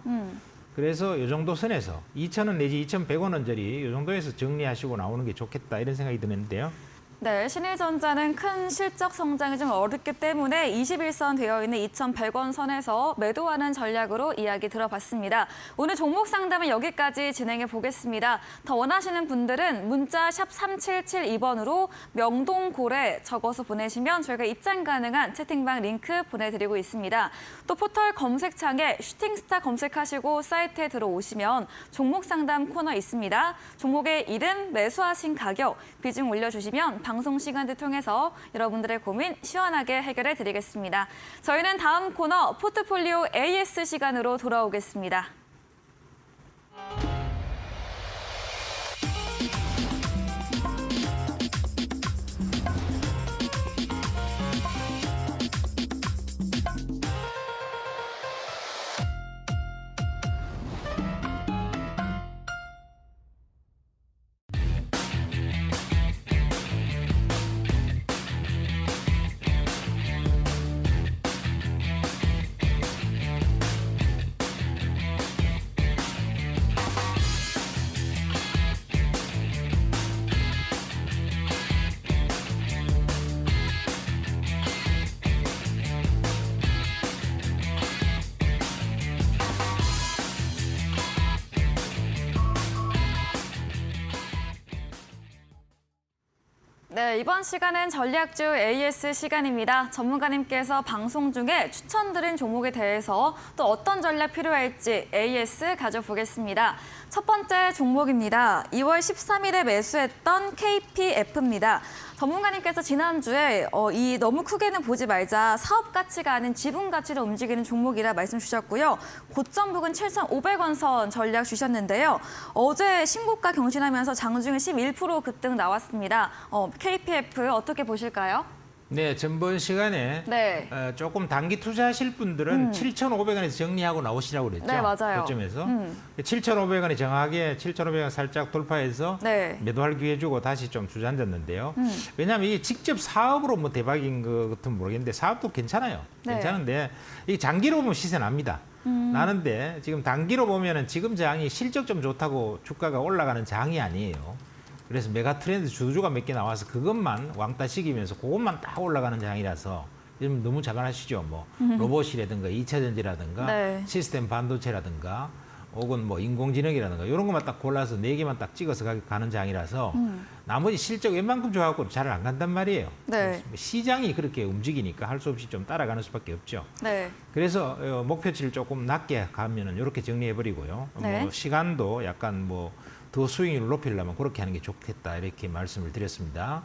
그래서 이 정도 선에서 2,000원 내지 2,100원 원짜리 이 정도에서 정리하시고 나오는 게 좋겠다 이런 생각이 드는데요. 네, 신일전자는 큰 실적 성장이 좀 어렵기 때문에 21선 되어 있는 2,100원 선에서 매도하는 전략으로 이야기 들어봤습니다. 오늘 종목 상담은 여기까지 진행해 보겠습니다. 더 원하시는 분들은 문자 샵 3772번으로 명동고래 적어서 보내시면 저희가 입장 가능한 채팅방 링크 보내드리고 있습니다. 또 포털 검색창에 슈팅스타 검색하시고 사이트에 들어오시면 종목 상담 코너 있습니다. 종목의 이름, 매수하신 가격, 비중 올려주시면 방송 시간을 통해서 여러분들의 고민 시원하게 해결해 드리겠습니다. 저희는 다음 코너 포트폴리오 AS 시간으로 돌아오겠습니다. 네, 이번 시간은 전략주 AS 시간입니다. 전문가님께서 방송 중에 추천드린 종목에 대해서 또 어떤 전략 필요할지 AS 가져보겠습니다. 첫 번째 종목입니다. 2월 13일에 매수했던 KPF입니다. 전문가님께서 지난주에 이 너무 크게는 보지 말자 사업 가치가 아닌 지분 가치로 움직이는 종목이라 말씀 주셨고요. 고점 부근 7,500원 선 전략 주셨는데요. 어제 신고가 경신하면서 장중에 11% 급등 나왔습니다. KPF 어떻게 보실까요? 네, 전번 시간에 네. 조금 단기 투자하실 분들은 7,500원에서 정리하고 나오시라고 그랬죠. 네, 맞아요. 고점에서 7,500원이 정확하게 7,500원 살짝 돌파해서 네. 매도할 기회 주고 다시 좀 주저앉았는데요. 왜냐하면 이게 직접 사업으로 뭐 대박인 것 같으면 모르겠는데 사업도 괜찮아요. 네. 괜찮은데 이게 장기로 보면 시세 납니다. 나는데 지금 단기로 보면은 지금 장이 실적 좀 좋다고 주가가 올라가는 장이 아니에요. 그래서 메가 트렌드 주주가 몇 개 나와서 그것만 왕따 시키면서 그것만 딱 올라가는 장이라서 요즘 너무 자만하시죠. 뭐 로봇이라든가 2차 전지라든가 네. 시스템 반도체라든가 혹은 뭐 인공지능이라든가 이런 것만 딱 골라서 4개만 딱 찍어서 가는 장이라서 나머지 실적 웬만큼 좋아하고 잘 안 간단 말이에요. 네. 시장이 그렇게 움직이니까 할 수 없이 좀 따라가는 수밖에 없죠. 네. 그래서 목표치를 조금 낮게 가면은 이렇게 정리해버리고요. 네. 뭐 시간도 약간 뭐 더 수익률을 높이려면 그렇게 하는 게 좋겠다 이렇게 말씀을 드렸습니다.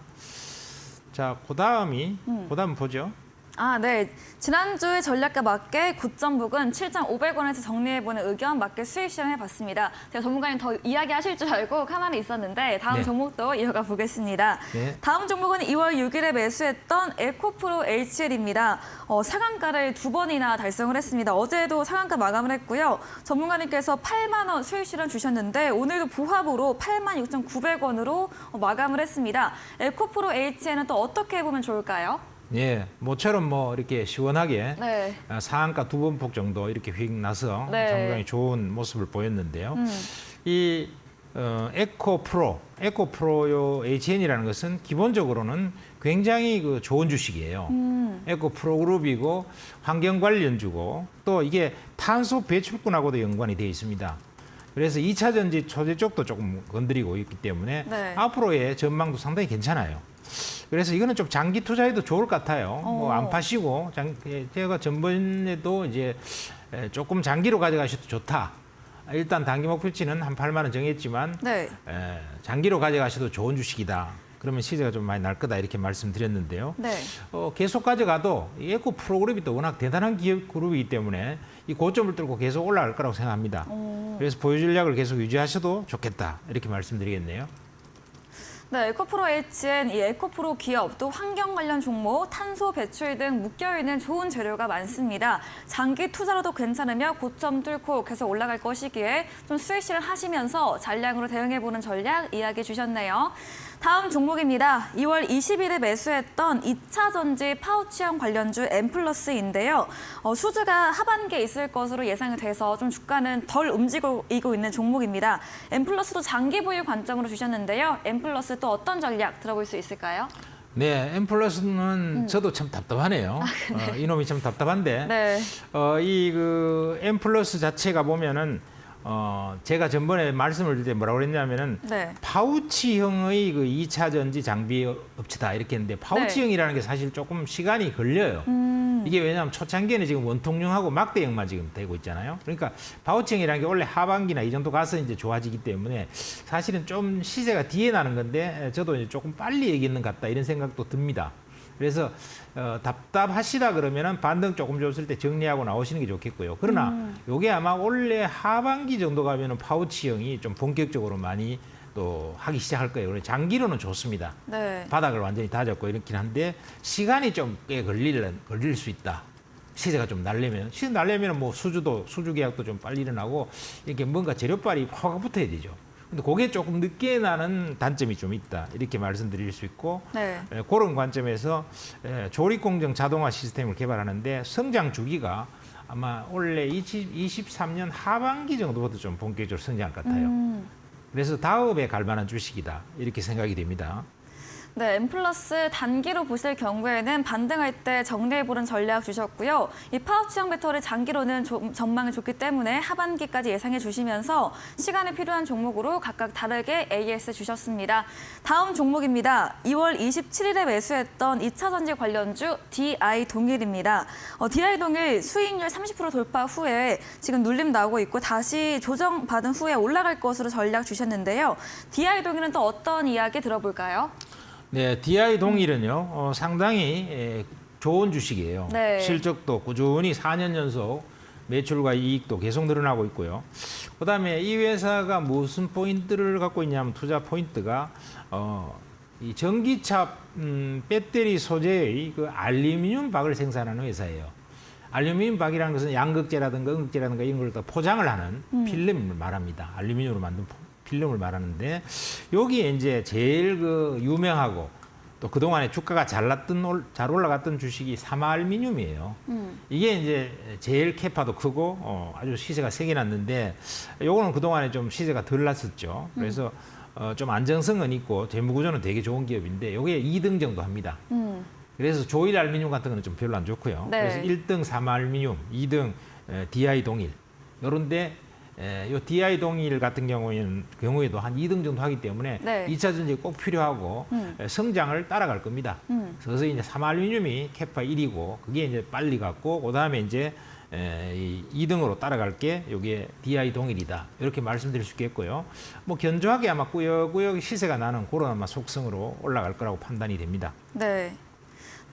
자, 그다음 보죠. 아, 네. 지난주에 전략과 맞게 고점 부근 7,500원에서 정리해보는 의견 맞게 수익 실현해봤습니다. 제가 전문가님 더 이야기하실 줄 알고 가만히 있었는데 다음 네. 종목도 이어가 보겠습니다. 네. 다음 종목은 2월 6일에 매수했던 에코프로 HL입니다. 상한가를 2번이나 달성을 했습니다. 어제도 상한가 마감을 했고요. 전문가님께서 8만 원 수익 실현 주셨는데 오늘도 부합으로 86,900원으로 마감을 했습니다. 에코프로 HL은 또 어떻게 보면 좋을까요? 예, 모처럼 뭐 이렇게 시원하게 네. 상한가 2번 폭 정도 이렇게 휙 나서 네. 상당히 좋은 모습을 보였는데요. 이 에코프로 요 HN이라는 것은 기본적으로는 굉장히 그 좋은 주식이에요. 에코프로 그룹이고 환경 관련주고 또 이게 탄소 배출권하고도 연관이 되어 있습니다. 그래서 2차 전지 소재 쪽도 조금 건드리고 있기 때문에 네. 앞으로의 전망도 상당히 괜찮아요. 그래서 이거는 좀 장기 투자해도 좋을 것 같아요. 뭐 안 파시고 제가 전번에도 이제 조금 장기로 가져가셔도 좋다. 일단 단기 목표치는 한 8만 원 정했지만 네. 장기로 가져가셔도 좋은 주식이다. 그러면 시세가 좀 많이 날 거다 이렇게 말씀드렸는데요. 네. 계속 가져가도 이 에코 프로그룹이 또 워낙 대단한 기업 그룹이기 때문에 이 고점을 뚫고 계속 올라갈 거라고 생각합니다. 그래서 보유 전략을 계속 유지하셔도 좋겠다 이렇게 말씀드리겠네요. 네, 에코프로 HN, 이 에코프로 기업, 또 환경 관련 종목, 탄소 배출 등 묶여있는 좋은 재료가 많습니다. 장기 투자로도 괜찮으며 고점 뚫고 계속 올라갈 것이기에 좀 수익 실현하시면서 잔량으로 대응해보는 전략 이야기 주셨네요. 다음 종목입니다. 2월 20일에 매수했던 2차 전지 파우치형 관련주 엠플러스인데요. 수주가 하반기에 있을 것으로 예상이 돼서 좀 주가는 덜 움직이고 있는 종목입니다. 엠플러스도 장기 보유 관점으로 주셨는데요. 엠플러스 또 어떤 전략 들어볼 수 있을까요? 네, 엠플러스는 저도 참 답답하네요. 이놈이 참 답답한데 네. 이 그 엠플러스 자체가 보면은 제가 전번에 말씀을 드릴 때 뭐라고 그랬냐면은 네. 파우치형의 그 2차 전지 장비 업체다 이렇게 했는데 파우치형이라는 게 사실 조금 시간이 걸려요. 이게 왜냐하면 초창기에는 지금 원통형하고 막대형만 지금 되고 있잖아요. 그러니까 파우치형이라는 게 원래 하반기나 이 정도 가서 이제 좋아지기 때문에 사실은 좀 시세가 뒤에 나는 건데 저도 이제 조금 빨리 얘기했는 것 같다 이런 생각도 듭니다. 그래서 답답하시다 그러면은 반등 조금 줬을 때 정리하고 나오시는 게 좋겠고요. 그러나 요게 아마 올해 하반기 정도 가면은 파우치형이 좀 본격적으로 많이 또 하기 시작할 거예요. 그래서 장기로는 좋습니다. 네. 바닥을 완전히 다졌고 이렇긴 한데 시간이 좀 꽤 걸릴 수 있다. 시세가 좀 날려면 뭐 수주 계약도 좀 빨리 일어나고 이렇게 뭔가 재료빨이 확 붙어야 되죠. 근데 그게 조금 늦게 나는 단점이 좀 있다. 이렇게 말씀드릴 수 있고 네. 그런 관점에서 조립공정 자동화 시스템을 개발하는데 성장 주기가 아마 올해 23년 하반기 정도부터 좀 본격적으로 성장할 것 같아요. 그래서 다음에 갈 만한 주식이다. 이렇게 생각이 됩니다. 네, 엠플러스 단기로 보실 경우에는 반등할 때 정리해보는 전략 주셨고요. 이 파우치형 배터리 장기로는 전망이 좋기 때문에 하반기까지 예상해 주시면서 시간이 필요한 종목으로 각각 다르게 AS 주셨습니다. 다음 종목입니다. 2월 27일에 매수했던 2차 전지 관련주 DI 동일입니다. DI 동일 수익률 30% 돌파 후에 지금 눌림 나오고 있고 다시 조정받은 후에 올라갈 것으로 전략 주셨는데요. DI 동일은 또 어떤 이야기 들어볼까요? 네, DI 동일은요 상당히 좋은 주식이에요. 네. 실적도 꾸준히 4년 연속 매출과 이익도 계속 늘어나고 있고요. 그다음에 이 회사가 무슨 포인트를 갖고 있냐면 투자 포인트가 이 전기차 배터리 소재의 그 알루미늄 박을 생산하는 회사예요. 알루미늄 박이라는 것은 양극재라든가 음극재라든가 이런 걸 다 포장을 하는 필름을 말합니다. 알루미늄으로 만든 필름을 말하는데 여기에 이제 제일 그 유명하고 또 그동안에 주가가 잘 올라갔던 주식이 사마알루미늄이에요. 이게 이제 제일 캐파도 크고 아주 시세가 세게 났는데 요거는 그동안에 좀 시세가 덜 났었죠. 그래서 좀 안정성은 있고 재무구조는 되게 좋은 기업인데 요게 2등 정도 합니다. 그래서 조일 알루미늄 같은 거는 좀 별로 안 좋고요. 네. 그래서 1등 사마알루미늄, 2등 DI 동일 요런데 요 DI 동일 같은 경우에도 한 2등 정도 하기 때문에 네. 2차 전지 꼭 필요하고 성장을 따라갈 겁니다. 그래서 이제 사마알루미늄이 캐파 1이고 그게 이제 빨리 갔고 그다음에 이제 이 2등으로 따라갈 게 요게 DI 동일이다. 이렇게 말씀드릴 수 있겠고요. 뭐 견조하게 아마 꾸역꾸역 시세가 나는 그런 아마 속성으로 올라갈 거라고 판단이 됩니다. 네.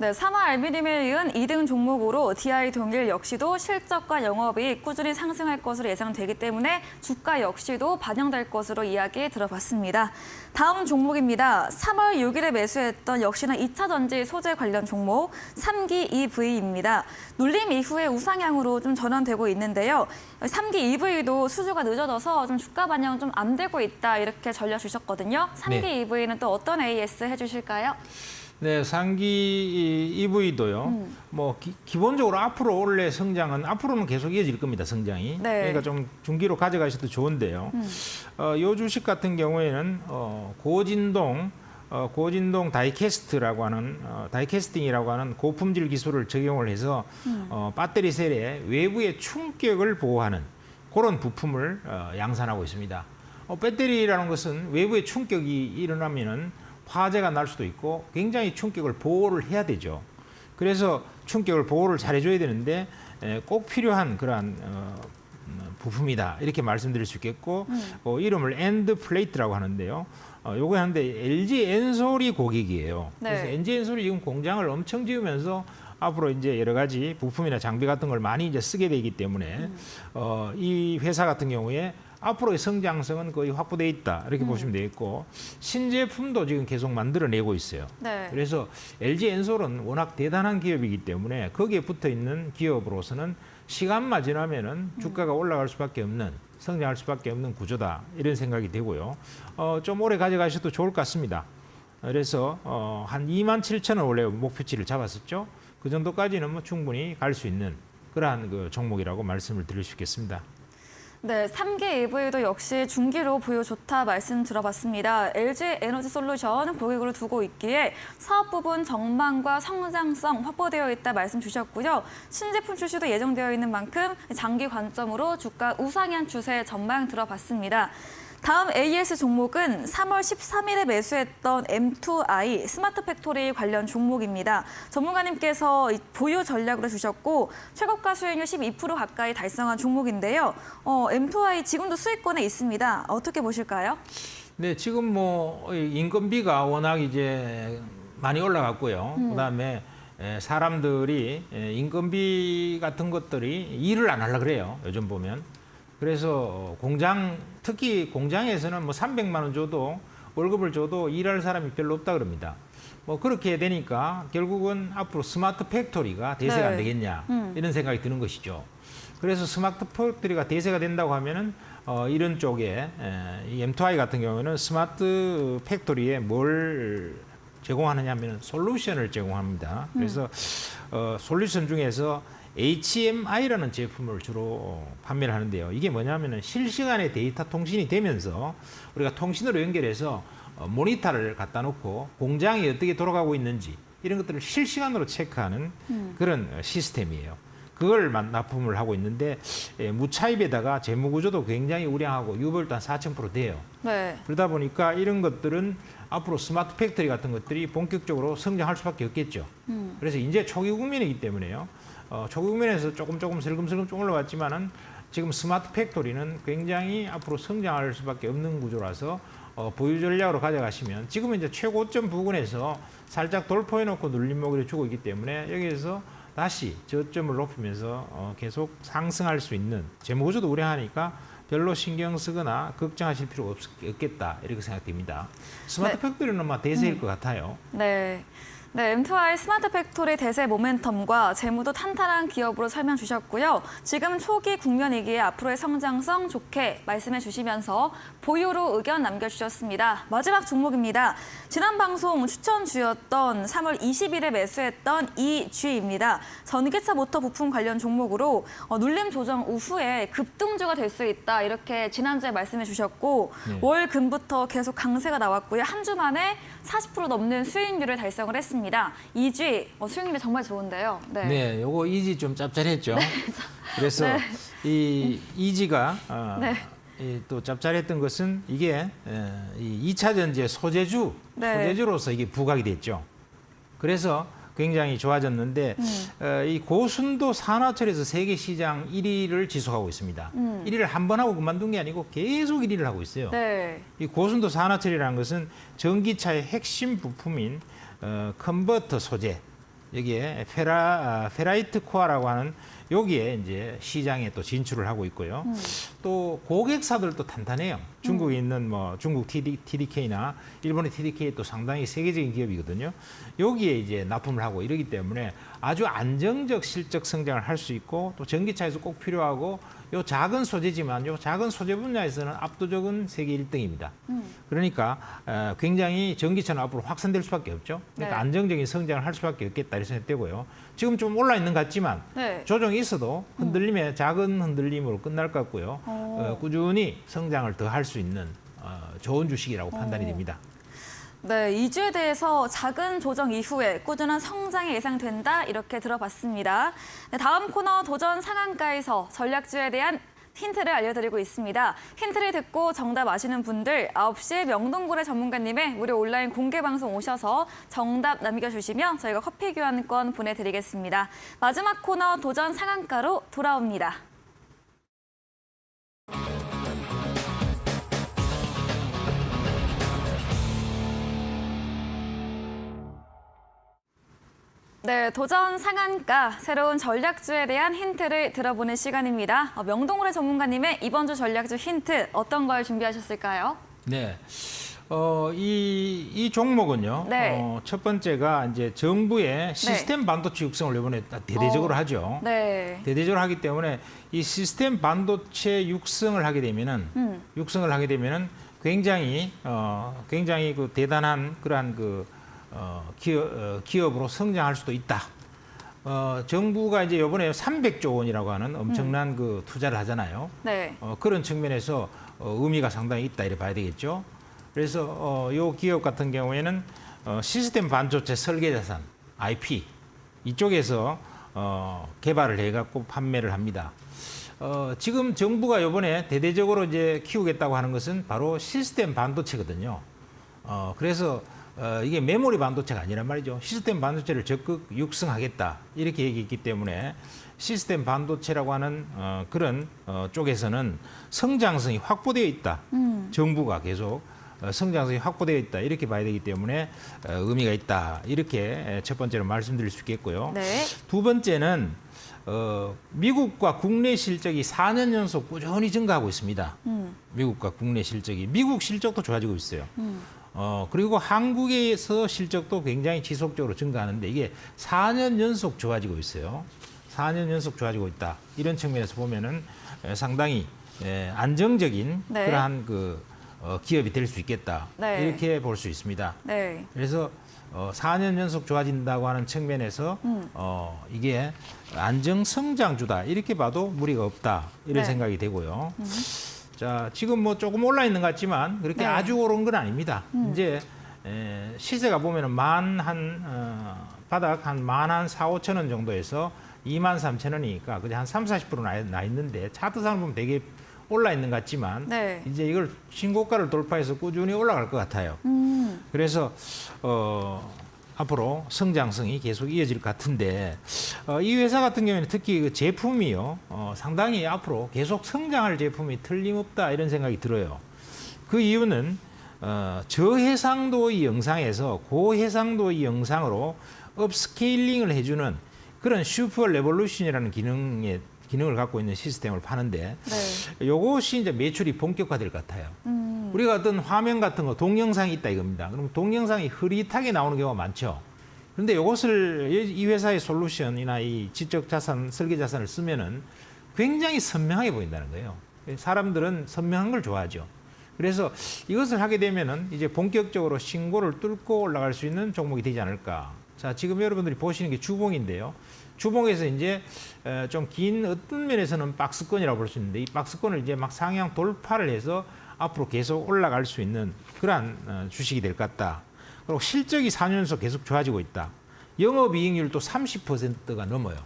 네, 사마알루미늄에 이은 2등 종목으로 DI 동일 역시도 실적과 영업이익 꾸준히 상승할 것으로 예상되기 때문에 주가 역시도 반영될 것으로 이야기 들어봤습니다. 다음 종목입니다. 3월 6일에 매수했던 역시나 2차 전지 소재 관련 종목 3기 EV입니다. 눌림 이후에 우상향으로 좀 전환되고 있는데요. 3기 EV도 수주가 늦어져서 좀 주가 반영 좀 안 되고 있다 이렇게 전략 주셨거든요. 3기 네. EV는 또 어떤 AS 해주실까요? 네, 상기 EV도요. 뭐 기본적으로 앞으로 원래 성장은 앞으로는 계속 이어질 겁니다. 성장이. 네. 그러니까 좀 중기로 가져가셔도 좋은데요. 요 주식 같은 경우에는 고진동 다이캐스트라고 하는 다이캐스팅이라고 하는 고품질 기술을 적용을 해서 배터리 셀에 외부의 충격을 보호하는 그런 부품을 양산하고 있습니다. 배터리라는 것은 외부의 충격이 일어나면은 화재가 날 수도 있고 굉장히 충격을 보호를 해야 되죠. 그래서 충격을 보호를 잘 해줘야 되는데 꼭 필요한 그러한 부품이다 이렇게 말씀드릴 수 있겠고 이름을 엔드 플레이트라고 하는데요. 요거 하는데 LG 엔솔이 고객이에요. 네. 그래서 LG 엔솔이 지금 공장을 엄청 지으면서 앞으로 이제 여러 가지 부품이나 장비 같은 걸 많이 이제 쓰게 되기 때문에 이 회사 같은 경우에 앞으로의 성장성은 거의 확보돼 있다 이렇게 보시면 되겠고 신제품도 지금 계속 만들어내고 있어요. 네. 그래서 LG 엔솔은 워낙 대단한 기업이기 때문에 거기에 붙어 있는 기업으로서는 시간만 지나면은 주가가 올라갈 수밖에 없는 성장할 수밖에 없는 구조다 이런 생각이 되고요. 좀 오래 가져가셔도 좋을 것 같습니다. 그래서 한 27,000원 원래 목표치를 잡았었죠. 그 정도까지는 뭐 충분히 갈 수 있는 그러한 그 종목이라고 말씀을 드릴 수 있겠습니다. 네, 3기 EV도 역시 중기로 보유 좋다 말씀 들어봤습니다. LG 에너지 솔루션 고객으로 두고 있기에 사업 부분 전망과 성장성 확보되어 있다 말씀 주셨고요. 신제품 출시도 예정되어 있는 만큼 장기 관점으로 주가 우상향 추세 전망 들어봤습니다. 다음 AS 종목은 3월 13일에 매수했던 M2i 스마트 팩토리 관련 종목입니다. 전문가님께서 보유 전략으로 주셨고 최고가 수익률 12% 가까이 달성한 종목인데요. M2i 지금도 수익권에 있습니다. 어떻게 보실까요? 네, 지금 뭐 인건비가 워낙 이제 많이 올라갔고요. 그다음에 사람들이 인건비 같은 것들이 일을 안 하려고 그래요. 요즘 보면. 그래서 특히 공장에서는 뭐 300만 원 줘도 월급을 줘도 일할 사람이 별로 없다 그럽니다. 뭐 그렇게 되니까 결국은 앞으로 스마트 팩토리가 대세가 안 되겠냐 이런 생각이 드는 것이죠. 그래서 스마트 팩토리가 대세가 된다고 하면은 이런 쪽에 이 M2i 같은 경우는 스마트 팩토리에 뭘 제공하느냐 하면 솔루션을 제공합니다. 그래서 솔루션 중에서 HMI라는 제품을 주로 판매를 하는데요. 이게 뭐냐면은 실시간에 데이터 통신이 되면서 우리가 통신으로 연결해서 모니터를 갖다 놓고 공장이 어떻게 돌아가고 있는지 이런 것들을 실시간으로 체크하는 그런 시스템이에요. 그걸 납품을 하고 있는데 무차입에다가 재무 구조도 굉장히 우량하고 유보율도 한 4,000% 돼요. 네. 그러다 보니까 이런 것들은 앞으로 스마트 팩토리 같은 것들이 본격적으로 성장할 수밖에 없겠죠. 그래서 이제 초기 국면이기 때문에요. 초기 국면에서 조금 슬금슬금 좀 올라왔지만은 지금 스마트 팩토리는 굉장히 앞으로 성장할 수밖에 없는 구조라서 보유 전략으로 가져가시면 지금은 이제 최고점 부근에서 살짝 돌파해놓고 눌림목을 주고 있기 때문에 여기에서 다시 저점을 높이면서 계속 상승할 수 있는 재무구조도 우량하니까 별로 신경 쓰거나 걱정하실 필요가 없겠다 이렇게 생각됩니다. 스마트 팩토리는 아마 대세일 것 같아요. 네. 네, M2i 스마트 팩토리 대세 모멘텀과 재무도 탄탄한 기업으로 설명 주셨고요. 지금 초기 국면이기에 앞으로의 성장성 좋게 말씀해 주시면서 보유로 의견 남겨주셨습니다. 마지막 종목입니다. 지난 방송 추천주였던 3월 20일에 매수했던 EG입니다. 전기차 모터 부품 관련 종목으로 눌림 조정 이후에 급등주가 될 수 있다. 이렇게 지난주에 말씀해 주셨고 월 금부터 계속 강세가 나왔고요. 한 주 만에 40% 넘는 수익률을 달성을 했습니다. EG 수익률이 정말 좋은데요. 네, 요거 EG 좀 짭짤했죠. 그래서 이 EG가 또 짭짤했던 것은 이게 이 2차 전지의 소재주로서 이게 부각이 됐죠. 그래서 굉장히 좋아졌는데 이 고순도 산화철에서 세계 시장 1위를 지속하고 있습니다. 1위를 한 번 하고 그만둔 게 아니고 계속 1위를 하고 있어요. 네. 이 고순도 산화철이라는 것은 전기차의 핵심 부품인 컨버터 소재, 여기에 페라이트 코어라고 하는 여기에 이제 시장에 또 진출을 하고 있고요. 또 고객사들도 탄탄해요. 중국에 있는 뭐 중국 TDK나 일본의 TDK 또 상당히 세계적인 기업이거든요. 여기에 이제 납품을 하고 이러기 때문에 아주 안정적 실적 성장을 할 수 있고 또 전기차에서 꼭 필요하고 요 작은 소재지만 요 작은 소재 분야에서는 압도적인 세계 1등입니다. 그러니까 굉장히 전기차는 앞으로 확산될 수밖에 없죠. 그러니까 네. 안정적인 성장을 할 수밖에 없겠다 이렇게 생각되고요. 지금 좀 올라 있는 것 같지만 네. 조정이 있어도 흔들림에 작은 흔들림으로 끝날 것 같고요. 꾸준히 성장을 더 할 수 있는 좋은 주식이라고 판단이 됩니다. 네, 이주에 대해서 작은 조정 이후에 꾸준한 성장이 예상된다 이렇게 들어봤습니다. 네, 다음 코너 도전 상한가에서 전략주에 대한 힌트를 알려드리고 있습니다. 힌트를 듣고 정답 아시는 분들 9시에 명동고래 전문가님의 무료 온라인 공개 방송 오셔서 정답 남겨주시면 저희가 커피 교환권 보내드리겠습니다. 마지막 코너 도전 상한가로 돌아옵니다. 네, 도전 상한가, 새로운 전략주에 대한 힌트를 들어보는 시간입니다. 명동고래 전문가님의 이번 주 전략주 힌트 어떤 걸 준비하셨을까요? 네. 이 종목은요. 네. 첫 번째가 이제 정부의 시스템 반도체 육성을 이번에 대대적으로 하죠. 네. 대대적으로 하기 때문에 이 시스템 반도체 육성을 하게 되면은 굉장히 그 대단한 그러한 기업으로 성장할 수도 있다. 정부가 이제 이번에 300조 원이라고 하는 엄청난 그 투자를 하잖아요. 네. 그런 측면에서 의미가 상당히 있다 이렇게 봐야 되겠죠. 그래서 이 기업 같은 경우에는 시스템 반도체 설계 자산 IP 이쪽에서 개발을 해갖고 판매를 합니다. 지금 정부가 이번에 대대적으로 이제 키우겠다고 하는 것은 바로 시스템 반도체거든요. 그래서 이게 메모리 반도체가 아니란 말이죠. 시스템 반도체를 적극 육성하겠다 이렇게 얘기했기 때문에 시스템 반도체라고 하는 그런 쪽에서는 성장성이 확보되어 있다. 정부가 계속 성장성이 확보되어 있다 이렇게 봐야 되기 때문에 의미가 있다 이렇게 첫 번째로 말씀드릴 수 있겠고요. 네. 두 번째는 미국과 국내 실적이 4년 연속 꾸준히 증가하고 있습니다. 미국과 국내 실적이 미국 실적도 좋아지고 있어요. 그리고 한국에서 실적도 굉장히 지속적으로 증가하는데 이게 4년 연속 좋아지고 있어요. 4년 연속 좋아지고 있다. 이런 측면에서 보면은 상당히 안정적인 네. 그러한 기업이 될 수 있겠다. 네. 이렇게 볼 수 있습니다. 네. 그래서 4년 연속 좋아진다고 하는 측면에서 이게 안정 성장주다. 이렇게 봐도 무리가 없다. 이런 네. 생각이 생각이 되고요. 자, 지금 뭐 조금 올라 있는 것 같지만 그렇게 네. 아주 오른 건 아닙니다. 이제 시세가 보면은 바닥 한 14,500원 정도에서 23,000원이니까 그냥 한 30-40% 나 있는데 차트상을 보면 되게 올라 있는 것 같지만 네. 이제 이걸 신고가를 돌파해서 꾸준히 올라갈 것 같아요. 그래서 앞으로 성장성이 계속 이어질 것 같은데 이 회사 같은 경우에는 특히 그 제품이요 상당히 앞으로 계속 성장할 제품이 틀림없다 이런 생각이 들어요. 그 이유는 저해상도의 영상에서 고해상도의 영상으로 업스케일링을 해주는 그런 슈퍼 레볼루션이라는 기능을 갖고 있는 시스템을 파는데 네. 이것이 이제 매출이 본격화될 것 같아요. 우리가 어떤 화면 같은 거 동영상이 있다 이겁니다. 그럼 동영상이 흐릿하게 나오는 경우가 많죠. 그런데 이것을 이 회사의 솔루션이나 이 지적 자산, 설계 자산을 쓰면은 굉장히 선명하게 보인다는 거예요. 사람들은 선명한 걸 좋아하죠. 그래서 이것을 하게 되면은 이제 본격적으로 신고를 뚫고 올라갈 수 있는 종목이 되지 않을까. 자, 지금 여러분들이 보시는 게 주봉인데요. 주봉에서 이제 좀 긴 어떤 면에서는 박스권이라고 볼 수 있는데 이 박스권을 이제 막 상향 돌파를 해서 앞으로 계속 올라갈 수 있는 그러한 주식이 될 것 같다. 그리고 실적이 4년 연속 계속 좋아지고 있다. 영업이익률도 30%가 넘어요.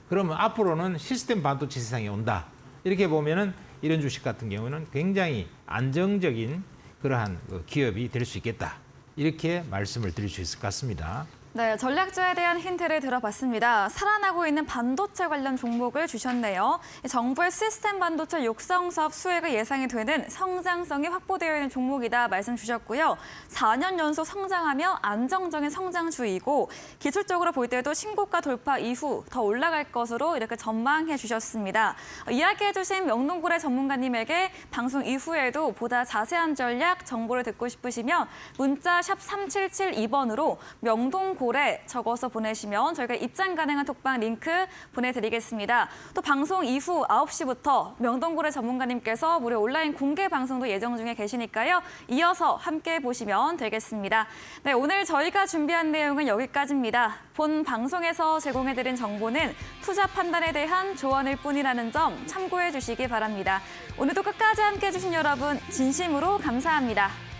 그러면 앞으로는 시스템 반도체 세상이 온다. 이렇게 보면은 이런 주식 같은 경우는 굉장히 안정적인 그러한 기업이 될 수 있겠다. 이렇게 말씀을 드릴 수 있을 것 같습니다. 네, 전략주에 대한 힌트를 들어봤습니다. 살아나고 있는 반도체 관련 종목을 주셨네요. 정부의 시스템 반도체 육성 사업 수혜가 예상이 되는 성장성이 확보되어 있는 종목이다 말씀 주셨고요. 4년 연속 성장하며 안정적인 성장주이고 기술적으로 볼 때도 신고가 돌파 이후 더 올라갈 것으로 이렇게 전망해 주셨습니다. 이야기해 주신 명동고래 전문가님에게 방송 이후에도 보다 자세한 전략 정보를 듣고 싶으시면 문자 샵 3772번으로 명동고래 적어서 보내시면 저희가 입장 가능한 톡방 링크 보내드리겠습니다. 또 방송 이후 9시부터 명동고래 전문가님께서 무료 온라인 공개 방송도 예정 중에 계시니까요. 이어서 함께 보시면 되겠습니다. 네, 오늘 저희가 준비한 내용은 여기까지입니다. 본 방송에서 제공해드린 정보는 투자 판단에 대한 조언일 뿐이라는 점 참고해 주시기 바랍니다. 오늘도 끝까지 함께해 주신 여러분 진심으로 감사합니다.